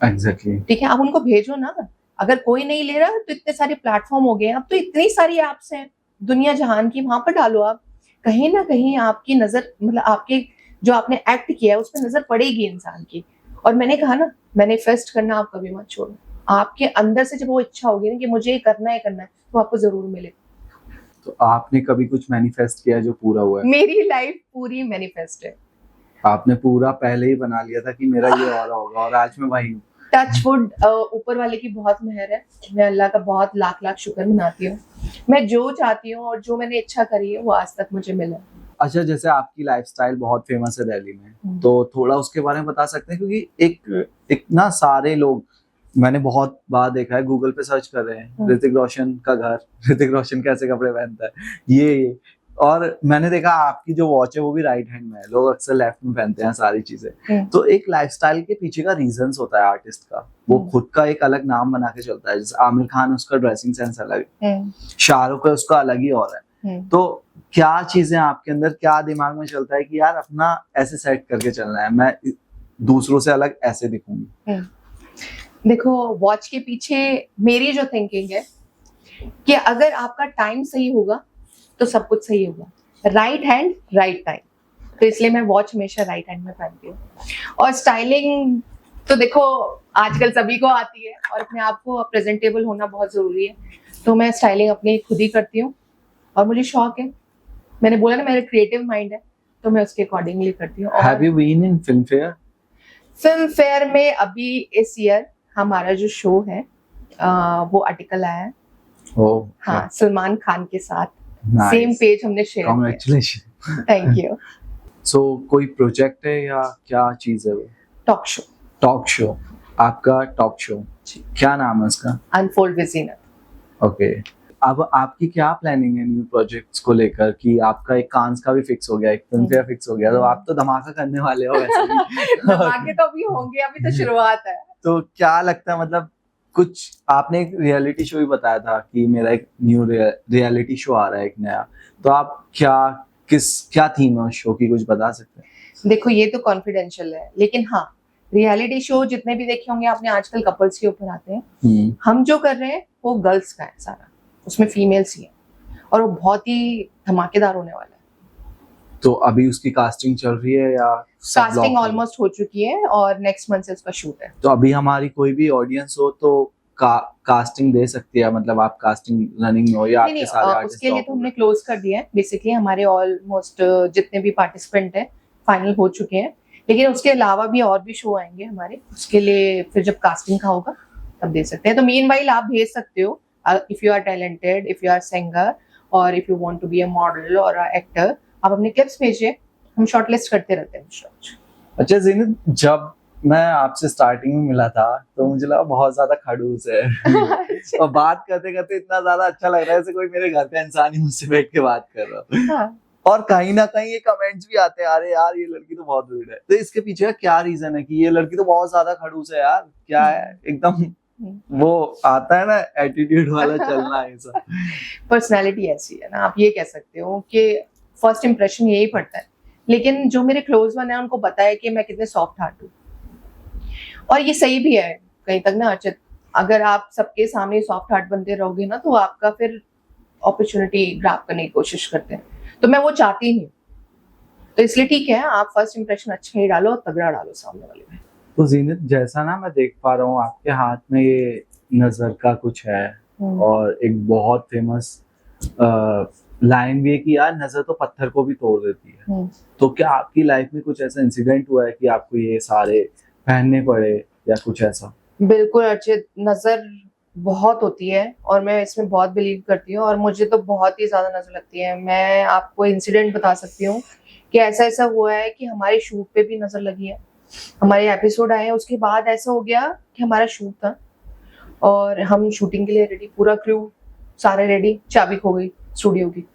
S1: एग्जैक्टली।
S2: ठीक है, आप उनको भेजो ना। अगर कोई नहीं ले रहा तो इतने सारे प्लेटफॉर्म हो गए, अब तो इतनी सारी एप्स हैं दुनिया जहान की, वहां पर डालो आप। कहीं ना कहीं आपकी नजर, मतलब आपके जो आपने एक्ट किया है उस पर नजर पड़ेगी इंसान की। और मैंने कहा ना, मैनिफेस्ट करना आप कभी मत छोड़ो। आपके अंदर से जब वो इच्छा होगी ना कि मुझे ये करना है तो आपको जरूर मिलेगा।
S1: तो आपने कभी कुछ मैनिफेस्ट किया जो पूरा हुआ है?
S2: मेरी लाइफ पूरी मैनिफेस्ट है।
S1: आपने पूरा पहले ही बना लिया था कि मेरा ये और होगा, और आज मैं वही हूँ।
S2: टच वुड, ऊपर वाले की बहुत मेहर है। मैं अल्लाह का बहुत लाख लाख शुक्र मनाती हूँ। मैं जो चाहती हूँ और जो मैंने इच्छा करी है वो आज तक मुझे मिला।
S1: अच्छा, जैसे आपकी लाइफस्टाइल बहुत फेमस है दिल्ली में, तो थोड़ा उसके बारे में बता सकते हैं? क्योंकि एक ना सारे लोग, मैंने बहुत बार देखा है, गूगल पे सर्च कर रहे हैं ऋतिक रोशन का घर, ऋतिक रोशन कैसे कपड़े पहनता है, ये। और मैंने देखा आपकी जो वॉच है वो भी राइट हैंड में है, लोग अक्सर लेफ्ट में पहनते हैं सारी चीजें। तो एक लाइफस्टाइल के पीछे का रीजंस होता है आर्टिस्ट का, वो खुद का एक अलग नाम बना के चलता है। जैसे आमिर खान, उसका ड्रेसिंग सेंस अलग है, शाहरुख है उसका अलग ही और है। तो क्या चीजें आपके अंदर, क्या दिमाग में चलता है कि यार अपना ऐसे सेट करके चलना है, मैं दूसरों से अलग ऐसे दिखूंगी?
S2: देखो, वॉच के पीछे मेरी जो थिंकिंग है कि अगर आपका टाइम सही होगा तो सब कुछ सही होगा। राइट हैंड राइट टाइम, तो इसलिए मैं वॉच हमेशा राइट हैंड में पहनती हूँ। और स्टाइलिंग तो देखो आजकल सभी को आती है और अपने आप को प्रेजेंटेबल होना बहुत जरूरी है, तो मैं स्टाइलिंग अपनी खुद ही करती हूँ और मुझे शौक है। मैंने बोला ना मेरा क्रिएटिव माइंड है, तो मैं उसके अकॉर्डिंगली करती हूँ।
S1: Have you been in Filmfare?
S2: Filmfare में अभी इस ईयर हमारा जो शो है वो आर्टिकल आया है।
S1: ओह
S2: हाँ, सलमान खान के साथ
S1: Nice.
S2: सेम पेज हमने शेयर किया।
S1: कांग्रेचुलेशन।
S2: Thank you.
S1: सो कोई प्रोजेक्ट है या क्या चीज है वो?
S2: Talk show.
S1: टॉक शो, आपका टॉक शो, क्या नाम है उसका?
S2: Unfold with Zeenat.
S1: ओके, अब आपकी क्या प्लानिंग है न्यू प्रोजेक्ट्स को लेकर? कि आपका एक कांस का भी फिक्स हो गया, एक फिल्म फेयर फिक्स हो गया, तो आप तो धमाका करने वाले हो वैसे भी।
S2: धमाके तो अभी होंगे, अभी तो शुरुआत है।
S1: तो क्या लगता है, मतलब कुछ आपने एक रियलिटी शो भी बताया था कि मेरा एक न्यू रियलिटी शो आ रहा है एक नया, तो आप क्या थीम है उस शो की, कुछ बता सकते हैं?
S2: देखो ये तो कॉन्फिडेंशियल है, लेकिन हाँ रियलिटी शो जितने भी देखे होंगे आपने आजकल कपल्स के ऊपर आते हैं। हम जो कर रहे हैं वो गर्ल्स का है सारा, उसमें फीमेल्स ही है और वो बहुत ही धमाकेदार होने वाला है।
S1: तो अभी उसकी कास्टिंग चल रही है या
S2: कास्टिंग ऑलमोस्ट हो चुकी है और नेक्स्ट मंथ से उसका शूट है।
S1: तो अभी हमारी कोई भी ऑडियंस हो तो कास्टिंग दे सकती है, मतलब आप कास्टिंग रनिंग में हो या आपके सारे आर्टिस्ट?
S2: उसके लिए तो हमने क्लोज कर दिया है। बेसिकली हमारे ऑलमोस्ट जितने भी पार्टिसिपेंट हैं फाइनल हो चुके हैं, लेकिन उसके अलावा भी और भी शो आएंगे हमारे। उसके लिए फिर जब कास्टिंग का होगा तब दे सकते हैं। तो मीनवाइल आप भेज सकते हो, if you are talented, if you are singer और if you want to be a model और अ एक्टर, आप अपने क्लिप्स भेजिए, हम शॉर्टलिस्ट करते रहते हैं।
S1: अच्छा ज़ीनत, जब मैं आपसे स्टार्टिंग में मिला था तो मुझे लगा बहुत ज्यादा खड़ूस है और बात करते करते इतना ज्यादा अच्छा लग रहा है जैसे कोई मेरे घर का इंसान ही मुझसे बैठ के बात कर रहा हो।
S2: हाँ।
S1: और कहीं ना कहीं ये कमेंट्स भी आते हैं, अरे यार ये लड़की तो बहुत वीड है। तो इसके पीछे का क्या रीजन है कि ये लड़की तो बहुत ज्यादा खड़ूस है यार? क्या है, एकदम वो आता है ना एटीट्यूड वाला चलना ऐसा?
S2: पर्सनालिटी ऐसी है ना, आप ये कह सकते हो कि फर्स्ट इंप्रेशन यही पड़ता है। लेकिन जो मेरे क्लोज वन है उनको पता है कि मैं कितने सॉफ्ट हार्ट हूँ, और ये सही भी है कहीं तक ना अर्चित। अगर आप सबके सामने सॉफ्ट हार्ट बनते रहोगे ना तो आपका फिर अपॉर्चुनिटी ग्रैब करने की कोशिश करते हैं, तो मैं वो चाहती नहीं। तो इसलिए ठीक है, आप फर्स्ट इंप्रेशन अच्छा ही डालो, तगड़ा डालो सामने वाले में।
S1: तो ज़ीनत, जैसा ना मैं देख पा रहा हूँ आपके हाथ में ये नजर का कुछ है और एक बहुत फेमस लाइन भी है कि यार नजर तो पत्थर को भी तोड़ देती है। तो क्या आपकी लाइफ में कुछ ऐसा इंसिडेंट हुआ है कि आपको ये सारे पहनने पड़े या कुछ ऐसा?
S2: बिल्कुल अर्चित, नजर बहुत होती है और मैं इसमें बहुत बिलीव करती हूँ और मुझे तो बहुत ही ज्यादा नजर लगती है। मैं आपको इंसिडेंट बता सकती हूँ कि ऐसा हुआ है कि हमारे शूट पे भी नजर लगी है। हमारे एपिसोड आए, उसके बाद ऐसा हो गया कि हमारा शूट था और हम शूटिंग के लिए रेडी, पूरा क्रू सारे रेडी, चाबी खो गई स्टूडियो की।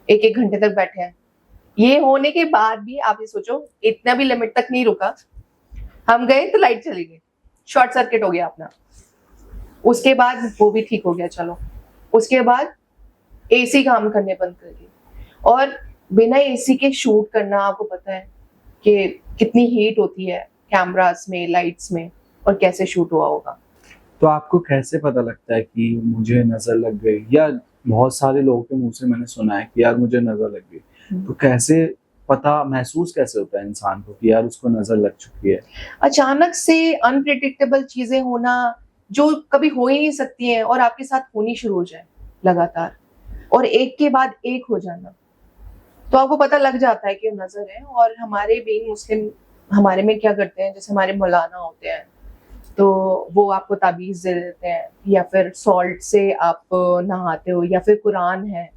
S2: एक घंटे तक बैठे हैं। ये होने के बाद भी आप ये सोचो, इतना भी लिमिट तक नहीं रुका, हम गए तो लाइट चली गई, शॉर्ट सर्किट हो गया अपना। उसके बाद वो भी ठीक हो गया, चलो। उसके बाद एसी काम करने बंद कर दिए, और बिना एसी के शूट करना आपको पता है कि कितनी हीट होती है कैमरास में, लाइट्स में, और कैसे शूट हुआ होगा।
S1: तो आपको कैसे पता लगता है कि मुझे नजर लग गई? या बहुत सारे लोगों के मुंह से मैंने सुना है कि यार मुझे नजर लग गई, तो कैसे पता, महसूस कैसे होता है इंसान को कि यार उसको नजर लग चुकी है?
S2: अचानक से अनप्रेडिक्टेबल चीजें होना जो कभी हो ही नहीं सकती हैं और आपके साथ होनी शुरू हो जाए लगातार, और एक के बाद एक हो जाना, तो आपको पता लग जाता है कि नजर है। और हमारे बीइंग मुस्लिम, हमारे में क्या करते हैं, जैसे हमारे मौलाना होते हैं तो वो आपको ताबीज दे देते हैं, या फिर सॉल्ट से आप नहाते हो, या फिर कुरान है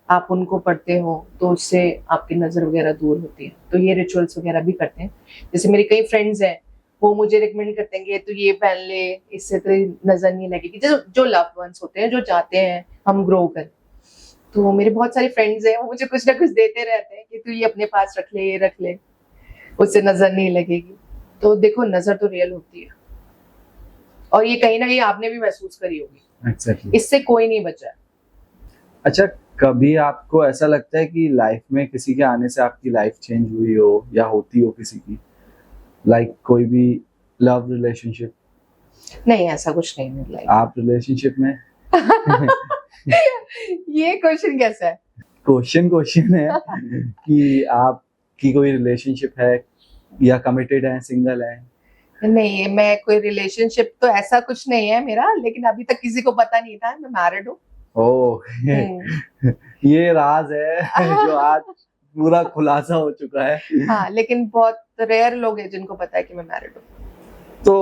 S2: आप उनको पढ़ते हो तो उससे आपकी नजर वगैरह दूर होती है। तो ये रिचुअल्स वगैरह भी करते हैं। जैसे मेरे कई फ्रेंड्स हैं, वो मुझे रिकमेंड करते हैं कि तो ये पहन ले, इससे तो नजर नहीं लगेगी। जो लव्ड वंस होते हैं, जो चाहते हैं हम ग्रो करें, तो मेरे बहुत सारे फ्रेंड्स हैं, वो मुझे कुछ ना कुछ देते रहते हैं कि तू ये अपने पास रख ले, ये रख ले, उससे नजर नहीं लगेगी। तो देखो नजर तो रियल होती है, और ये कहीं ना कहीं आपने भी महसूस करी होगी।
S1: Exactly.
S2: इससे कोई नहीं बचा है।
S1: अच्छा, कभी आपको ऐसा लगता है कि लाइफ में किसी के आने से आपकी लाइफ चेंज हुई हो या होती हो किसी की, लाइक कोई भी लव रिलेशनशिप?
S2: नहीं, ऐसा कुछ नहीं है लाइफ।
S1: आप रिलेशनशिप में?
S2: ये क्वेश्चन कैसा है?
S1: क्वेश्चन है कि आप आपकी कोई रिलेशनशिप है या कमिटेड है, सिंगल है?
S2: नहीं, मैं कोई रिलेशनशिप तो ऐसा कुछ नहीं है मेरा, लेकिन अभी तक किसी को पता नहीं था मैं मैरिड हूँ।
S1: ओह ये राज है जो आज पूरा खुलासा हो चुका है।
S2: हाँ, लेकिन बहुत रेयर लोग हैं जिनको पता है कि मैं मैरिड हूँ।
S1: तो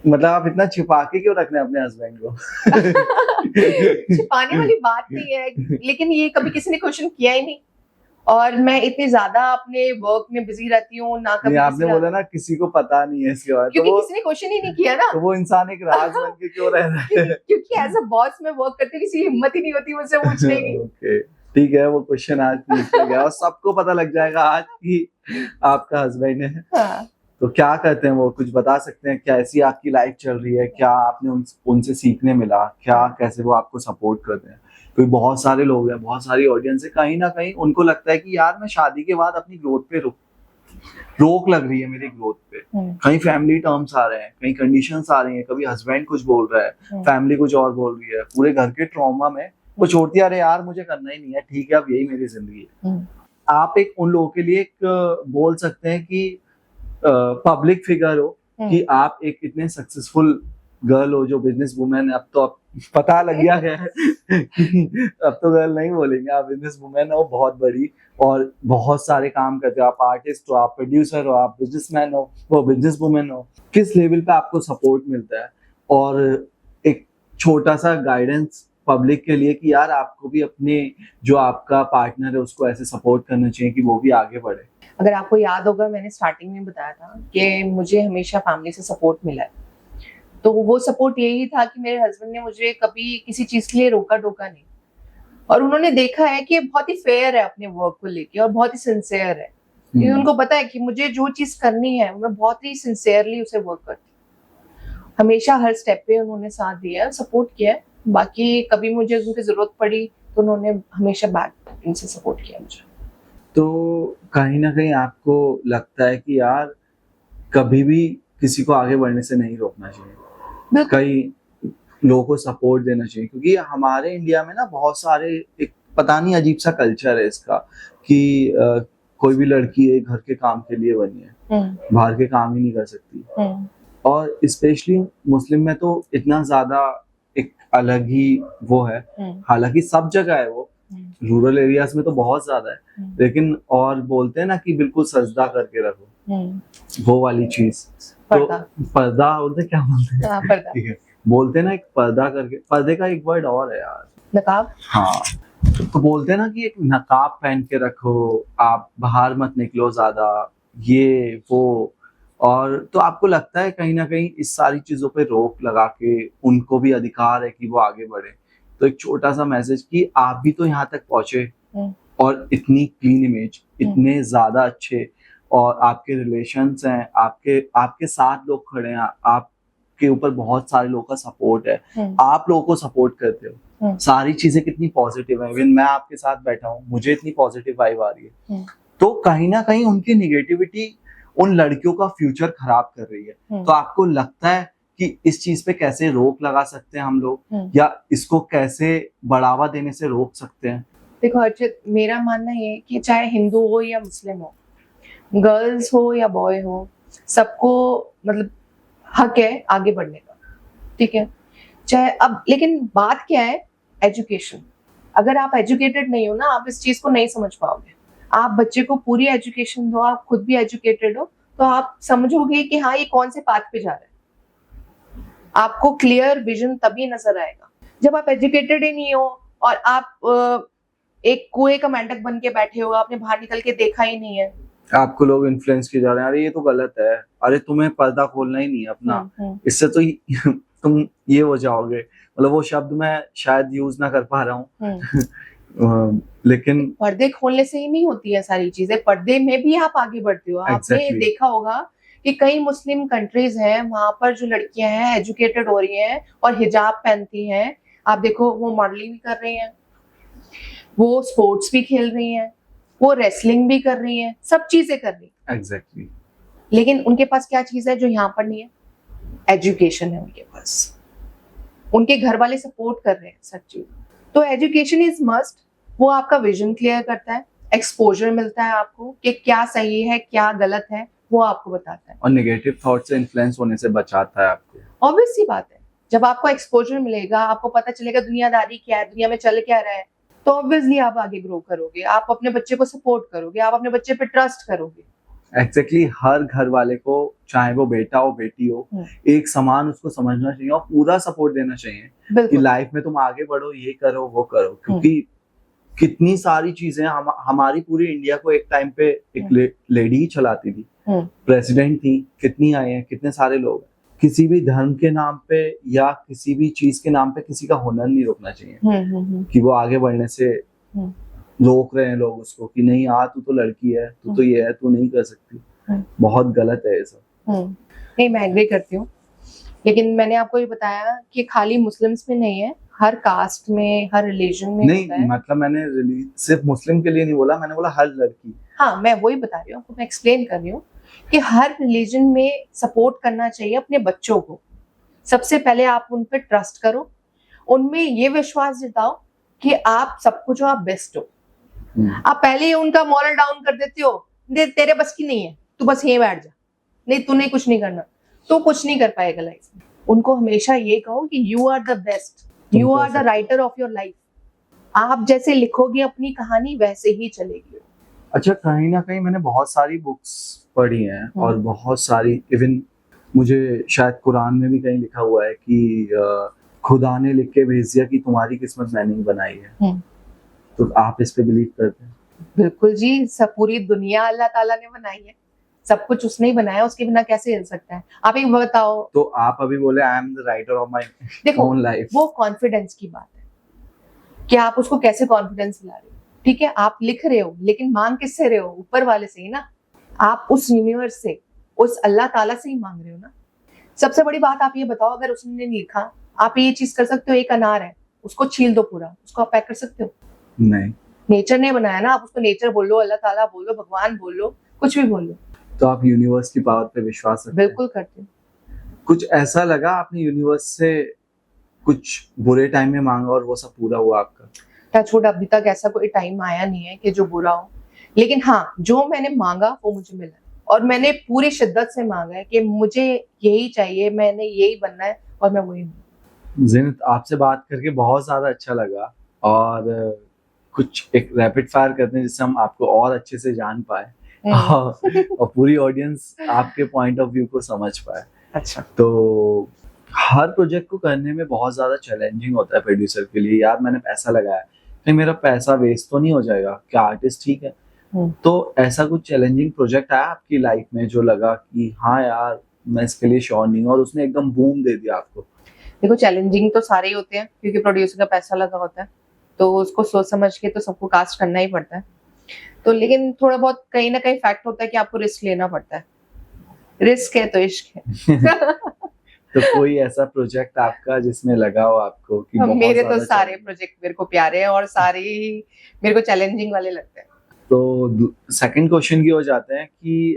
S1: मतलब आप इतना छिपा के क्यों रख रहे हैं अपने हस्बैंड को?
S2: छिपाने वाली बात नहीं है, लेकिन ये कभी किसी ने क्वेश्चन किया ही नहीं, और मैं इतनी ज्यादा अपने वर्क में बिजी रहती हूँ ना, कभी
S1: नहीं, आपने बोला ना किसी को पता नहीं है इसके बारे में,
S2: क्योंकि
S1: तो
S2: किसी ने क्वेश्चन ही नहीं किया ना।
S1: तो वो इंसान एक राज बन के क्यों रह रहा है?
S2: क्योंकि एज अ बॉस मैं वर्क करती हूँ, किसी की हिम्मत ही नहीं होती मुझसे पूछने की।
S1: ओके, ठीक है, वो क्वेश्चन आज पूछ लिया गया और सबको पता लग जाएगा आज कि आपका हस्बैंड है।
S2: हाँ।
S1: तो क्या करते हैं वो, कुछ बता सकते हैं? कैसी आपकी लाइफ चल रही है? क्या आपने उनसे सीखने मिला? क्या कैसे वो आपको सपोर्ट करते हैं? क्योंकि बहुत सारे लोग हैं, बहुत सारी ऑडियंस है, कहीं ना कहीं उनको लगता है कि यार मैं शादी के बाद अपनी ग्रोथ पे रोक लग रही है मेरी ग्रोथ पे। कहीं फैमिली टर्म्स आ रहे हैं, कहीं कंडीशंस आ रही हैं, कभी हस्बैंड कुछ बोल रहा है, फैमिली कुछ और बोल रही है, पूरे घर के ट्रॉमा में वो छोड़ती है, अरे यार मुझे करना ही नहीं है, ठीक है अब यही मेरी जिंदगी है। आप एक उन लोगों के लिए एक बोल सकते हैं कि पब्लिक फिगर हो, कि आप एक इतने सक्सेसफुल गर्ल हो जो बिजनेस वुमेन, अब तो आप पता लग गया है कि अब तो गर्ल नहीं बोलेंगे, आप बिजनेस वुमेन हो बहुत बड़ी और बहुत सारे काम करते हो, आप आर्टिस्ट हो, आप प्रोड्यूसर हो, आप बिजनेसमैन हो, वो बिजनेस वुमेन हो। किस लेवल पे आपको सपोर्ट मिलता है और एक छोटा सा गाइडेंस पब्लिक के लिए कि यार आपको भी अपने जो आपका पार्टनर है उसको ऐसे सपोर्ट करना चाहिए कि वो भी आगे बढ़े?
S2: अगर आपको याद होगा, मैंने स्टार्टिंग में बताया था कि मुझे हमेशा फैमिली से सपोर्ट मिला है, तो वो सपोर्ट यही था कि मेरे हस्बैंड ने मुझे कभी किसी चीज के लिए रोका टोका नहीं, और उन्होंने देखा है कि बहुत ही फेयर है अपने वर्क को लेके और बहुत ही सिंसियर है, क्योंकि उनको पता है कि मुझे जो चीज करनी है मैं बहुत ही सिंसियरली उसे वर्क करती हूँ। हमेशा हर स्टेप पे उन्होंने साथ दिया है, सपोर्ट किया है। बाकी कभी मुझे उनकी जरूरत पड़ी तो उन्होंने हमेशा बैक इनसे सपोर्ट किया मुझे।
S1: तो कहीं ना कहीं आपको लगता है कि यार कभी भी किसी को आगे बढ़ने से नहीं रोकना चाहिए, कई लोगों को सपोर्ट देना चाहिए, क्योंकि हमारे इंडिया में ना बहुत सारे एक पता नहीं अजीब सा कल्चर है इसका कि कोई भी लड़की है घर के काम के लिए बनी है, बाहर के काम ही नहीं कर सकती। और स्पेशली मुस्लिम में तो इतना ज्यादा एक अलग ही वो है, हालांकि सब जगह है वो, रूरल एरियाज में तो बहुत ज्यादा है, लेकिन और बोलते हैं ना कि बिल्कुल सजदा करके रखो, वो वाली चीज। तो पर्दा बोलते क्या बोलते हैं? ठीक है, बोलते हैं ना एक पर्दा करके, पर्दे का एक वर्ड और है यार,
S2: नकाब।
S1: हाँ, तो बोलते हैं ना कि एक नकाब पहन के रखो, आप बाहर मत निकलो ज्यादा, ये वो। और तो आपको लगता है कहीं ना कहीं इस सारी चीजों पे रोक लगा के उनको भी अधिकार है कि वो आगे बढ़े? तो एक छोटा सा मैसेज कि आप भी तो यहाँ तक पहुंचे और इतनी क्लीन इमेज, इतने ज्यादा अच्छे, और आपके रिलेशंस हैं, आपके साथ लोग खड़े हैं, आपके ऊपर बहुत सारे लोगों का सपोर्ट है, आप लोगों को सपोर्ट करते हो, सारी चीजें कितनी पॉजिटिव है। इवन मैं आपके साथ बैठा हूँ, मुझे इतनी पॉजिटिव वाइब आ रही है। तो कहीं ना कहीं उनकी निगेटिविटी उन लड़कियों का फ्यूचर खराब कर रही है। तो आपको लगता है कि इस चीज पे कैसे रोक लगा सकते हैं हम लोग, या इसको कैसे बढ़ावा देने से रोक सकते हैं?
S2: देखो अर्चित, मेरा मानना ये है कि चाहे हिंदू हो या मुस्लिम हो, गर्ल्स हो या बॉय हो, सबको मतलब हक है आगे बढ़ने का, ठीक है? चाहे अब, लेकिन बात क्या है, एजुकेशन। अगर आप एजुकेटेड नहीं हो ना, आप इस चीज को नहीं समझ पाओगे। आप बच्चे को पूरी एजुकेशन दो, आप खुद भी एजुकेटेड हो, तो आप समझोगे कि हाँ ये कौन से पाथ पे जा रहा है। आपको क्लियर विजन तभी नजर आएगा जब आप एजुकेटेड ही नहीं हो और आप एक कुएं का मेंढक बन के बैठे हो, आपने बाहर निकल के देखा ही नहीं है।
S1: आपको लोग इन्फ्लुएंस किए जा रहे हैं, अरे ये तो गलत है, अरे तुम्हें पर्दा खोलना ही नहीं है अपना, इससे तो तुम ये हो जाओगे। मतलब वो शब्द मैं शायद यूज ना कर पा रहा हूँ लेकिन
S2: पर्दे खोलने से ही नहीं होती है सारी चीजें, पर्दे में भी आप आगे बढ़ते हो। आपने देखा होगा कि कई मुस्लिम कंट्रीज हैं, वहां पर जो लड़कियां हैं एजुकेटेड हो रही हैं और हिजाब पहनती हैं। आप देखो, वो मॉडलिंग भी कर रही हैं, वो स्पोर्ट्स भी खेल रही हैं, वो रेसलिंग भी कर रही हैं, सब चीजें कर रही हैं।
S1: एग्जैक्टली।
S2: लेकिन उनके पास क्या चीज है जो यहाँ पर नहीं है? एजुकेशन है उनके पास। उनके घर वाले सपोर्ट कर रहे हैं सब चीज। तो एजुकेशन इज मस्ट। वो आपका विजन क्लियर करता है। एक्सपोजर मिलता है आपको कि क्या सही है क्या गलत है, वो आपको बताता है
S1: और नेगेटिव थॉट से इन्फ्लुएंस होने से बचाता है आपको।
S2: ऑब्वियस सी बात है। जब आपको एक्सपोजर मिलेगा, आपको पता चलेगा दुनियादारी क्या है, दुनिया में चल क्या रहा है, तो ऑब्वियसली आप आगे ग्रो करोगे, आप अपने बच्चे को सपोर्ट करोगे, आप अपने बच्चे पे ट्रस्ट करोगे।
S1: एग्जैक्टली हर घर वाले को, चाहे वो बेटा हो बेटी हो, एक समान उसको समझना चाहिए और पूरा सपोर्ट देना चाहिए कि
S2: बिल्कुल
S1: लाइफ में तुम आगे बढ़ो, ये करो वो करो, क्योंकि कितनी सारी चीजें हमारी पूरी इंडिया को एक टाइम पे एक लेडी ही चलाती थी, प्रेसिडेंट थी, कितनी आए हैं, कितने सारे लोग हैं। किसी भी धर्म के नाम पे या किसी भी चीज के नाम पे किसी का हुनर नहीं रोकना चाहिए कि वो आगे बढ़ने से रोक रहे हैं लोग उसको कि नहीं यार तू तो लड़की है, तू तो ये है, तू नहीं कर सकती। बहुत गलत है ये सब।
S2: नहीं, मैं एग्री करती हूँ, लेकिन मैंने आपको ये बताया कि खाली मुस्लिम्स में नहीं है, हर कास्ट में, हर रिलीजन में
S1: नहीं
S2: होता है।
S1: मतलब मैंने सिर्फ मुस्लिम के लिए नहीं बोला, मैंने बोला हर लड़की।
S2: हाँ, मैं वही बता रही हूँ आपको, मैं एक्सप्लेन कर रही हूँ कि हर रिलीजन में सपोर्ट करना चाहिए अपने बच्चों को। सबसे पहले आप उन पर ट्रस्ट करो, उनमें ये विश्वास जताओ कि आप सब कुछ हो, आप बेस्ट हो। आप पहले ही उनका मॉरल डाउन कर देते हो, तेरे बस की नहीं है, तू बस यहीं बैठ जा, नहीं तूने कुछ नहीं करना, तो कुछ नहीं कर पाएगा लाइफ में। उनको हमेशा ये कहो कि you are the best, you are the writer of your life. आप जैसे लिखोगे अपनी कहानी वैसे ही चलेगी।
S1: अच्छा, कहीं ना कहीं मैंने बहुत सारी बुक्स पढ़ी हैं और बहुत सारी, इवन मुझे शायद कुरान में भी कहीं लिखा हुआ है कि खुदा ने लिख के भेज दिया कि तुम्हारी किस्मत मैंने ही बनाई है। तो आप इस पे बिलीव करते हैं?
S2: बिल्कुल जी, सब पूरी दुनिया अल्लाह ताला ने बनाई है, सब कुछ उसने ही बनाया, उसके बिना कैसे हिल सकता है? आप एक बताओ।
S1: तो आप अभी बोले I am the writer of my own life.
S2: वो कॉन्फिडेंस की बात है कि आप उसको कैसे कॉन्फिडेंस ला रहे हो। ठीक है, आप लिख रहे हो, लेकिन मांग किससे रहे हो? ऊपर वाले से ही ना। आप उस यूनिवर्स से, उस अल्लाह ताला से ही मांग रहे हो ना। सबसे बड़ी बात आप ये बताओ, अगर उसने नहीं लिखा, आप ये चीज कर सकते हो, एक अनार है, उसको छील दो पूरा, उसको आप पैक कर सकते हो?
S1: नहीं।
S2: नेचर ने बनाया ना, आप उसको नेचर बोलो, अल्लाह ताला बोलो, भगवान बोलो, कुछ भी बोलो।
S1: तो आप यूनिवर्स की पावर पे विश्वास रखते हैं?
S2: बिल्कुल करते हैं।
S1: कुछ ऐसा लगा आपने यूनिवर्स से कुछ बुरे टाइम में मांगा और वो सब पूरा हुआ आपका?
S2: टचवुड, अभी तक ऐसा कोई टाइम आया नहीं है कि जो बुरा हो, लेकिन हाँ, जो मैंने मांगा वो मुझे मिला, और मैंने पूरी शिद्दत से मांगा है कि मुझे यही चाहिए, मैंने यही बनना है, और मैं वही हूँ।
S1: ज़ीनत, आपसे बात करके बहुत ज्यादा अच्छा लगा, और कुछ एक रैपिड फायर करते हैं जिससे हम आपको और अच्छे से जान पाए और पूरी ऑडियंस आपके पॉइंट ऑफ व्यू को समझ पाए।
S2: अच्छा।
S1: तो हर प्रोजेक्ट को करने में बहुत ज्यादा चैलेंजिंग होता है प्रोड्यूसर के लिए। यार मैंने पैसा लगाया, नहीं मेरा पैसा वेस्ट तो नहीं हो जाएगा क्या? आर्टिस्ट ठीक है। तो ऐसा कुछ चैलेंजिंग प्रोजेक्ट आया आपकी लाइफ में जो लगा कि हाँ यार मैं इसके लिए श्योर नहीं हूँ, और उसने एकदम बूम दे दिया आपको?
S2: देखो, चैलेंजिंग तो सारे ही होते हैं, क्योंकि प्रोड्यूसर का पैसा लगा होता है, तो उसको सोच समझ के तो सबको कास्ट करना ही पड़ता है। तो लेकिन थोड़ा बहुत कहीं ना कहीं फैक्ट होता है कि आपको रिस्क लेना पड़ता है। रिस्क है तो इश्क है।
S1: तो कोई ऐसा प्रोजेक्ट आपका जिसमें लगा हो आपको कि बहुत
S2: मेरे तो
S1: ज्यादा
S2: सारे प्रोजेक्ट मेरे को प्यारे हैं, और सारे ही मेरे को चैलेंजिंग वाले लगते हैं।
S1: तो सेकंड क्वेश्चन की हो जाते हैं कि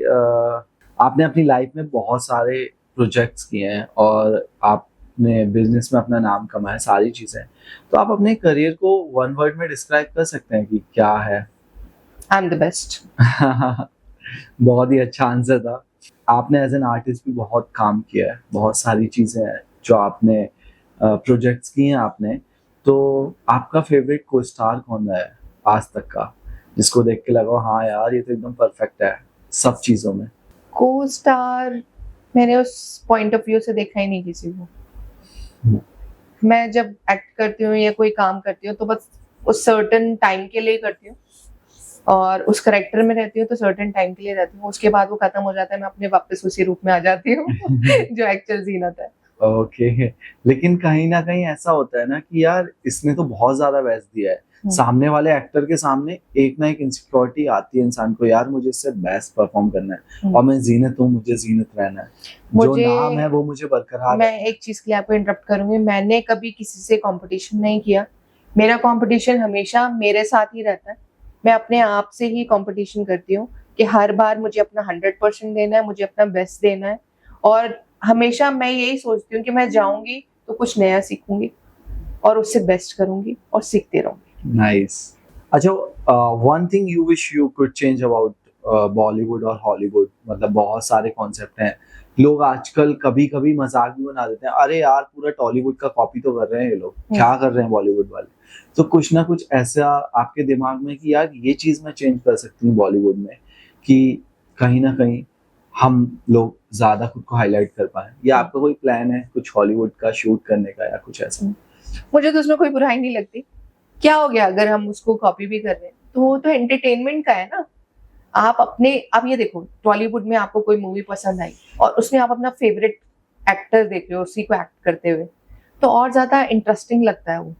S1: आपने अपनी लाइफ में बहुत सारे प्रोजेक्ट्स किए हैं और आपने बिजनेस में अपना नाम कमाया, सारी चीजें, तो आप अपने करियर को वन वर्ड में डिस्क्राइब कर सकते हैं कि क्या है?
S2: I am the best.
S1: बहुत ही अच्छा आंसर था। आपने एज एन आर्टिस्ट भी बहुत काम किया है, बहुत सारी चीजें हैं जो आपने प्रोजेक्ट्स किए हैं आपने। तो आपका फेवरेट को स्टार कौन है आज तक का, जिसको देख के लगा हाँ यार ये तो एकदम परफेक्ट है सब चीजों में?
S2: को स्टार मैंने उस पॉइंट ऑफ व्यू से देखा ही नहीं किसी को। मैं जब एक्ट करती हूँ या कोई काम करती हूँ तो बस उस सर्टेन टाइम के लिए करती हूँ, और उस करेक्टर में रहती हूँ तो सर्टेन टाइम के लिए रहती हूँ, उसके बाद वो खत्म हो जाता है, मैं अपने वापस उसी रूप में आ जाती हूँ जो एक्चुअल जीनत है।
S1: ओके लेकिन कहीं ना कहीं ऐसा होता है ना कि यार इसने तो बहुत ज्यादा बेस्ट दिया है, सामने वाले एक्टर के सामने एक ना एक इनसिक्योरिटी आती है इंसान को, यार मुझे इससे बेस्ट परफॉर्म करना है और मैं जीनत हूँ, मुझे जीनत रहना है, जो नाम है वो मुझे बरकरार।
S2: मैं एक चीज के लिए आपको इंटरप्ट करूंगी, मैंने कभी किसी से कंपटीशन नहीं किया, मेरा कंपटीशन हमेशा मेरे साथ ही रहता है। मैं अपने आप से ही कंपटीशन करती हूँ कि हर बार मुझे अपना 100% देना है, मुझे अपना बेस्ट देना है, और हमेशा मैं यही सोचती हूँ कि मैं जाऊंगी तो कुछ नया सीखूंगी और उससे बेस्ट करूंगी और सीखते रहूंगी।
S1: नाइस। अच्छा, one thing you wish you could change about Bollywood और हॉलीवुड, मतलब बहुत सारे कॉन्सेप्ट हैं। लोग आजकल कभी कभी मजाक भी बना देते हैं, अरे यार पूरा टॉलीवुड का कॉपी तो कर रहे हैं ये लोग, क्या कर रहे हैं बॉलीवुड वाले। तो कुछ ना कुछ ऐसा आपके दिमाग में कि यार ये चीज मैं चेंज कर सकती हूँ बॉलीवुड में, कि कहीं ना कहीं हम लोग ज्यादा खुद को हाईलाइट कर पाए, या आपका कोई प्लान है कुछ हॉलीवुड का शूट करने का या कुछ ऐसा?
S2: मुझे तो उसमें कोई बुराई नहीं लगती। क्या हो गया अगर हम उसको कॉपी भी कर रहे हैं, तो वो तो एंटरटेनमेंट का है ना। आप ये देखो, टॉलीवुड में आपको कोई मूवी पसंद आई और उसमें आप अपना फेवरेट एक्टर देख रहे हो उसी को एक्ट करते हुए, तो और ज्यादा इंटरेस्टिंग लगता है वो,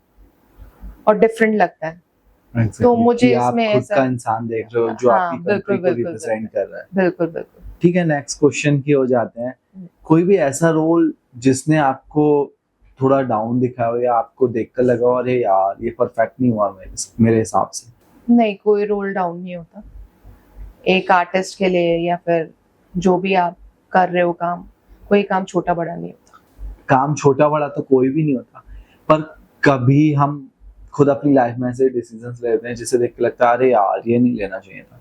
S2: और डिफरेंट लगता है। तो मुझे
S1: कि आप
S2: इसमें
S1: खुद
S2: ऐसा
S1: का इंसान देख रहे हो जो
S2: हाँ,
S1: आपकी
S2: बिल्कुल
S1: कंट्री को
S2: बिल्कुल
S1: रिप्रेजेंट कर रहा है।
S2: बिल्कुल बिल्कुल।
S1: ठीक है, नेक्स्ट क्वेश्चन की हो जाते हैं। कोई भी ऐसा रोल जिसने आपको थोड़ा डाउन दिखाया हो, या आपको देखकर लगा हो अरे यार ये परफेक्ट नहीं हुआ मेरे हिसाब से?
S2: नहीं, कोई रोल डाउन नहीं होता एक आर्टिस्ट के लिए, या फिर जो भी आप कर रहे हो काम, कोई काम छोटा बड़ा नहीं होता।
S1: काम छोटा बड़ा तो कोई भी नहीं होता, पर कभी हम खुद अपनी लाइफ में ऐसे डिसीजंस लेते हैं जिसे देख के लगता है अरे यार ये नहीं लेना चाहिए था,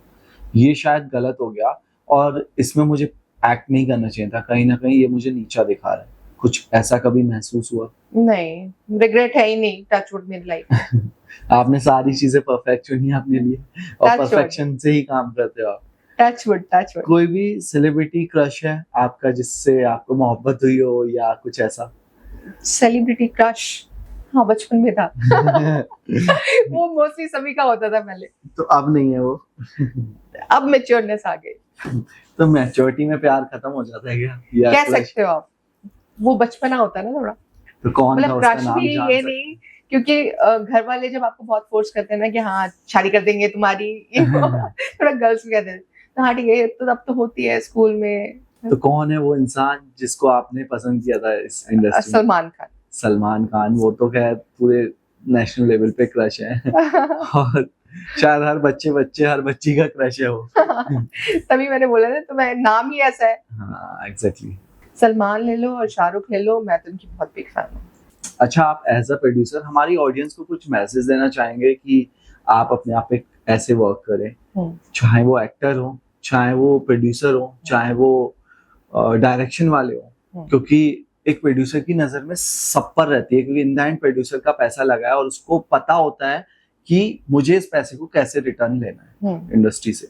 S1: ये शायद गलत हो गया, और इसमें मुझे एक्ट नहीं करना चाहिए था, कहीं ना कहीं ये मुझे नीचा दिखा रहा है। कुछ ऐसा कभी महसूस हुआ?
S2: नहीं, रिग्रेट है ही नहीं, टचवुड मेरी लाइफ में।
S1: आपने सारी चीजें परफेक्ट चुनी अपने लिए, और
S2: Touch wood.
S1: परफेक्शन से ही काम करते हो आप।
S2: Touchwood touchwood.
S1: कोई भी सेलिब्रिटी क्रश है आपका जिससे आपको मोहब्बत हुई हो या कुछ ऐसा?
S2: सेलिब्रिटी क्रश, हाँ बचपन में था। वो मोस्टली सभी का होता था पहले,
S1: तो अब नहीं है वो?
S2: अब मैच्योरनेस आ गई।
S1: तो मैच्योरिटी में प्यार खत्म हो जाता है क्या, या
S2: कह
S1: crush?
S2: सकते हो आप, वो बचपना होता है ना थोड़ा।
S1: तो कौन था
S2: मतलब
S1: उसका
S2: क्रश
S1: नाम
S2: भी
S1: जान
S2: ये
S1: सकते
S2: नहीं, क्योंकि घर वाले जब आपको बहुत फोर्स करते हैं ना कि हाँ शादी कर देंगे तुम्हारी, ये वो, थोड़ा गर्ल्स भी कहते हैं तो हाँ ठीक है, तो अब तो होती है स्कूल में।
S1: तो कौन है वो इंसान जिसको आपने पसंद किया था इस इंडस्ट्री में?
S2: सलमान खान।
S1: सलमान खान, वो तो खैर पूरे नेशनल लेवल पे क्रश है। और शायद हर बच्ची का क्रश है वो।
S2: तभी मैंने बोला ना, तो मैं नाम ही ऐसा है।
S1: हाँ एग्जैक्टली।
S2: सलमान ले लो और शाहरुख ले लो, मैं तो उनकी बहुत बिग फैन हूँ।
S1: अच्छा, आप एज अ प्रोड्यूसर हमारी ऑडियंस को कुछ मैसेज देना चाहेंगे कि आप अपने आप पे ऐसे वर्क करें, चाहे वो एक्टर हो, चाहे वो प्रोड्यूसर हो, चाहे वो डायरेक्शन वाले हो, क्योंकि एक प्रोड्यूसर की नजर में सब पर रहती है, क्योंकि इन द एंड प्रोड्यूसर का पैसा लगा है और उसको पता होता है कि मुझे इस पैसे को कैसे रिटर्न लेना है इंडस्ट्री से,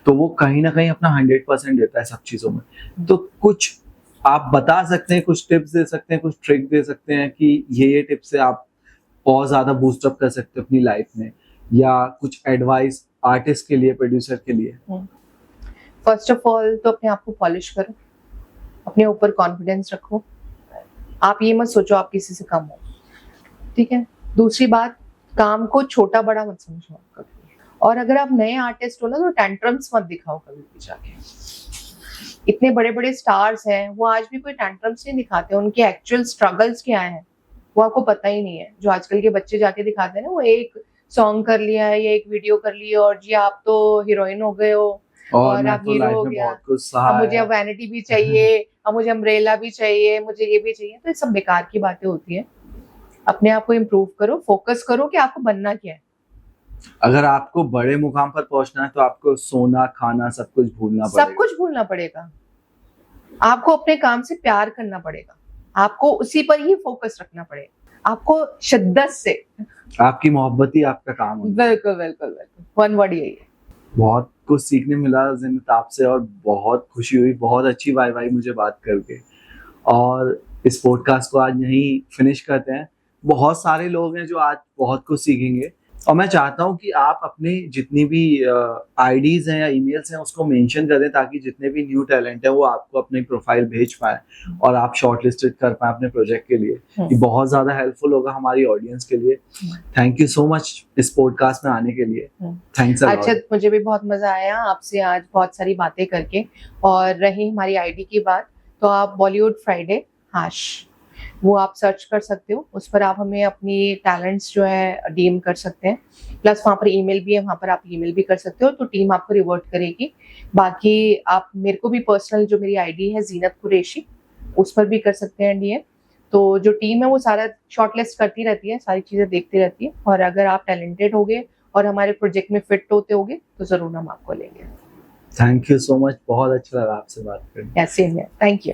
S1: तो वो कहीं ना कहीं अपना 100% देता है सब चीजों में। तो कुछ आप बता सकते हैं, कुछ टिप्स दे सकते हैं, कुछ ट्रिक दे सकते हैं कि ये टिप्स से आप और ज्यादा बूस्ट अप कर सकते हो अपनी लाइफ में, या कुछ एडवाइस आर्टिस्ट के लिए, प्रोड्यूसर के लिए?
S2: फर्स्ट ऑफ ऑल तो अपने आप को पॉलिश करो, अपने ऊपर कॉन्फिडेंस रखो, आप ये मत सोचो आप किसी से कम हो, ठीक है। दूसरी बात, काम को छोटा बड़ा मत समझो कभी, और अगर आप नए आर्टिस्ट हो ना तो टेंट्रम्स मत दिखाओ कभी भी जाके। इतने बड़े बड़े स्टार्स हैं, वो आज भी कोई टेंट्रम्स नहीं दिखाते, उनके एक्चुअल स्ट्रगल्स क्या हैं वो आपको पता ही नहीं है। जो आजकल के बच्चे जाके दिखाते हैं ना, वो एक सॉन्ग कर लिया है या एक वीडियो कर लिया और जी आप तो हीरोइन हो गए हो और आप
S1: तो
S2: हीरो
S1: लाइफ
S2: हो
S1: में
S2: गया,
S1: बहुत कुछ सहा
S2: अब मुझे
S1: है।
S2: अब वैनिटी भी चाहिए, अब मुझे अम्ब्रेला भी चाहिए, मुझे ये भी चाहिए। तो ये सब बेकार की बातें होती है। अपने आप को इम्प्रूव करो, फोकस करो कि आपको बनना क्या है।
S1: अगर आपको बड़े मुकाम पर पहुंचना है तो आपको सोना खाना सब कुछ भूलना पड़ेगा।
S2: सब कुछ भूलना पड़ेगा, आपको अपने काम से प्यार करना पड़ेगा, आपको उसी पर ही फोकस रखना पड़ेगा, आपको शिद्दत से।
S1: आपकी मोहब्बत ही आपका काम है।
S2: बिल्कुल बिल्कुल बिल्कुल, वन वर्ड यही है।
S1: बहुत कुछ सीखने मिला ज़िन्नत आपसे, और बहुत खुशी हुई, बहुत अच्छी वाई मुझे बात करके। और इस पॉडकास्ट को आज यहीं फिनिश करते हैं। बहुत सारे लोग हैं जो आज बहुत कुछ सीखेंगे, और मैं चाहता हूं कि आप अपने जितनी भी आईडीज हैं या ईमेल्स हैं उसको मेंशन कर दें, ताकि जितने भी न्यू टैलेंट है वो आपको अपनी प्रोफाइल भेज पाए और आप शॉर्टलिस्टेड कर पाए अपने प्रोजेक्ट के लिए। ये बहुत ज्यादा हेल्पफुल होगा हमारी ऑडियंस के लिए। थैंक यू सो मच इस पॉडकास्ट में आने के लिए। Thanks a lot.
S2: अच्छा, मुझे भी बहुत मजा आया आपसे आज बहुत सारी बातें करके। और रही हमारी आईडी की बात, तो आप बॉलीवुड फ्राइडे हाश, वो आप सर्च कर सकते हो, उस पर आप हमें अपनी टैलेंट्स जो है डीएम कर सकते हैं। प्लस वहाँ पर ईमेल भी है, वहाँ पर आप ईमेल भी कर सकते हो, तो टीम आपको रिवर्ट करेगी। बाकी आप मेरे को भी पर्सनल जो मेरी आईडी है जीनत कुरैशी, उस पर भी कर सकते हैं डीएम। तो जो टीम है वो सारा शॉर्टलिस्ट करती रहती है, सारी चीज़ें देखती रहती है। और अगर आप टैलेंटेड होगे और हमारे प्रोजेक्ट में फिट होते होगे तो जरूर हम आपको लेंगे।
S1: थैंक यू सो मच, बहुत अच्छा लगा आपसे बात करके।
S2: ऐसे ही है, थैंक यू।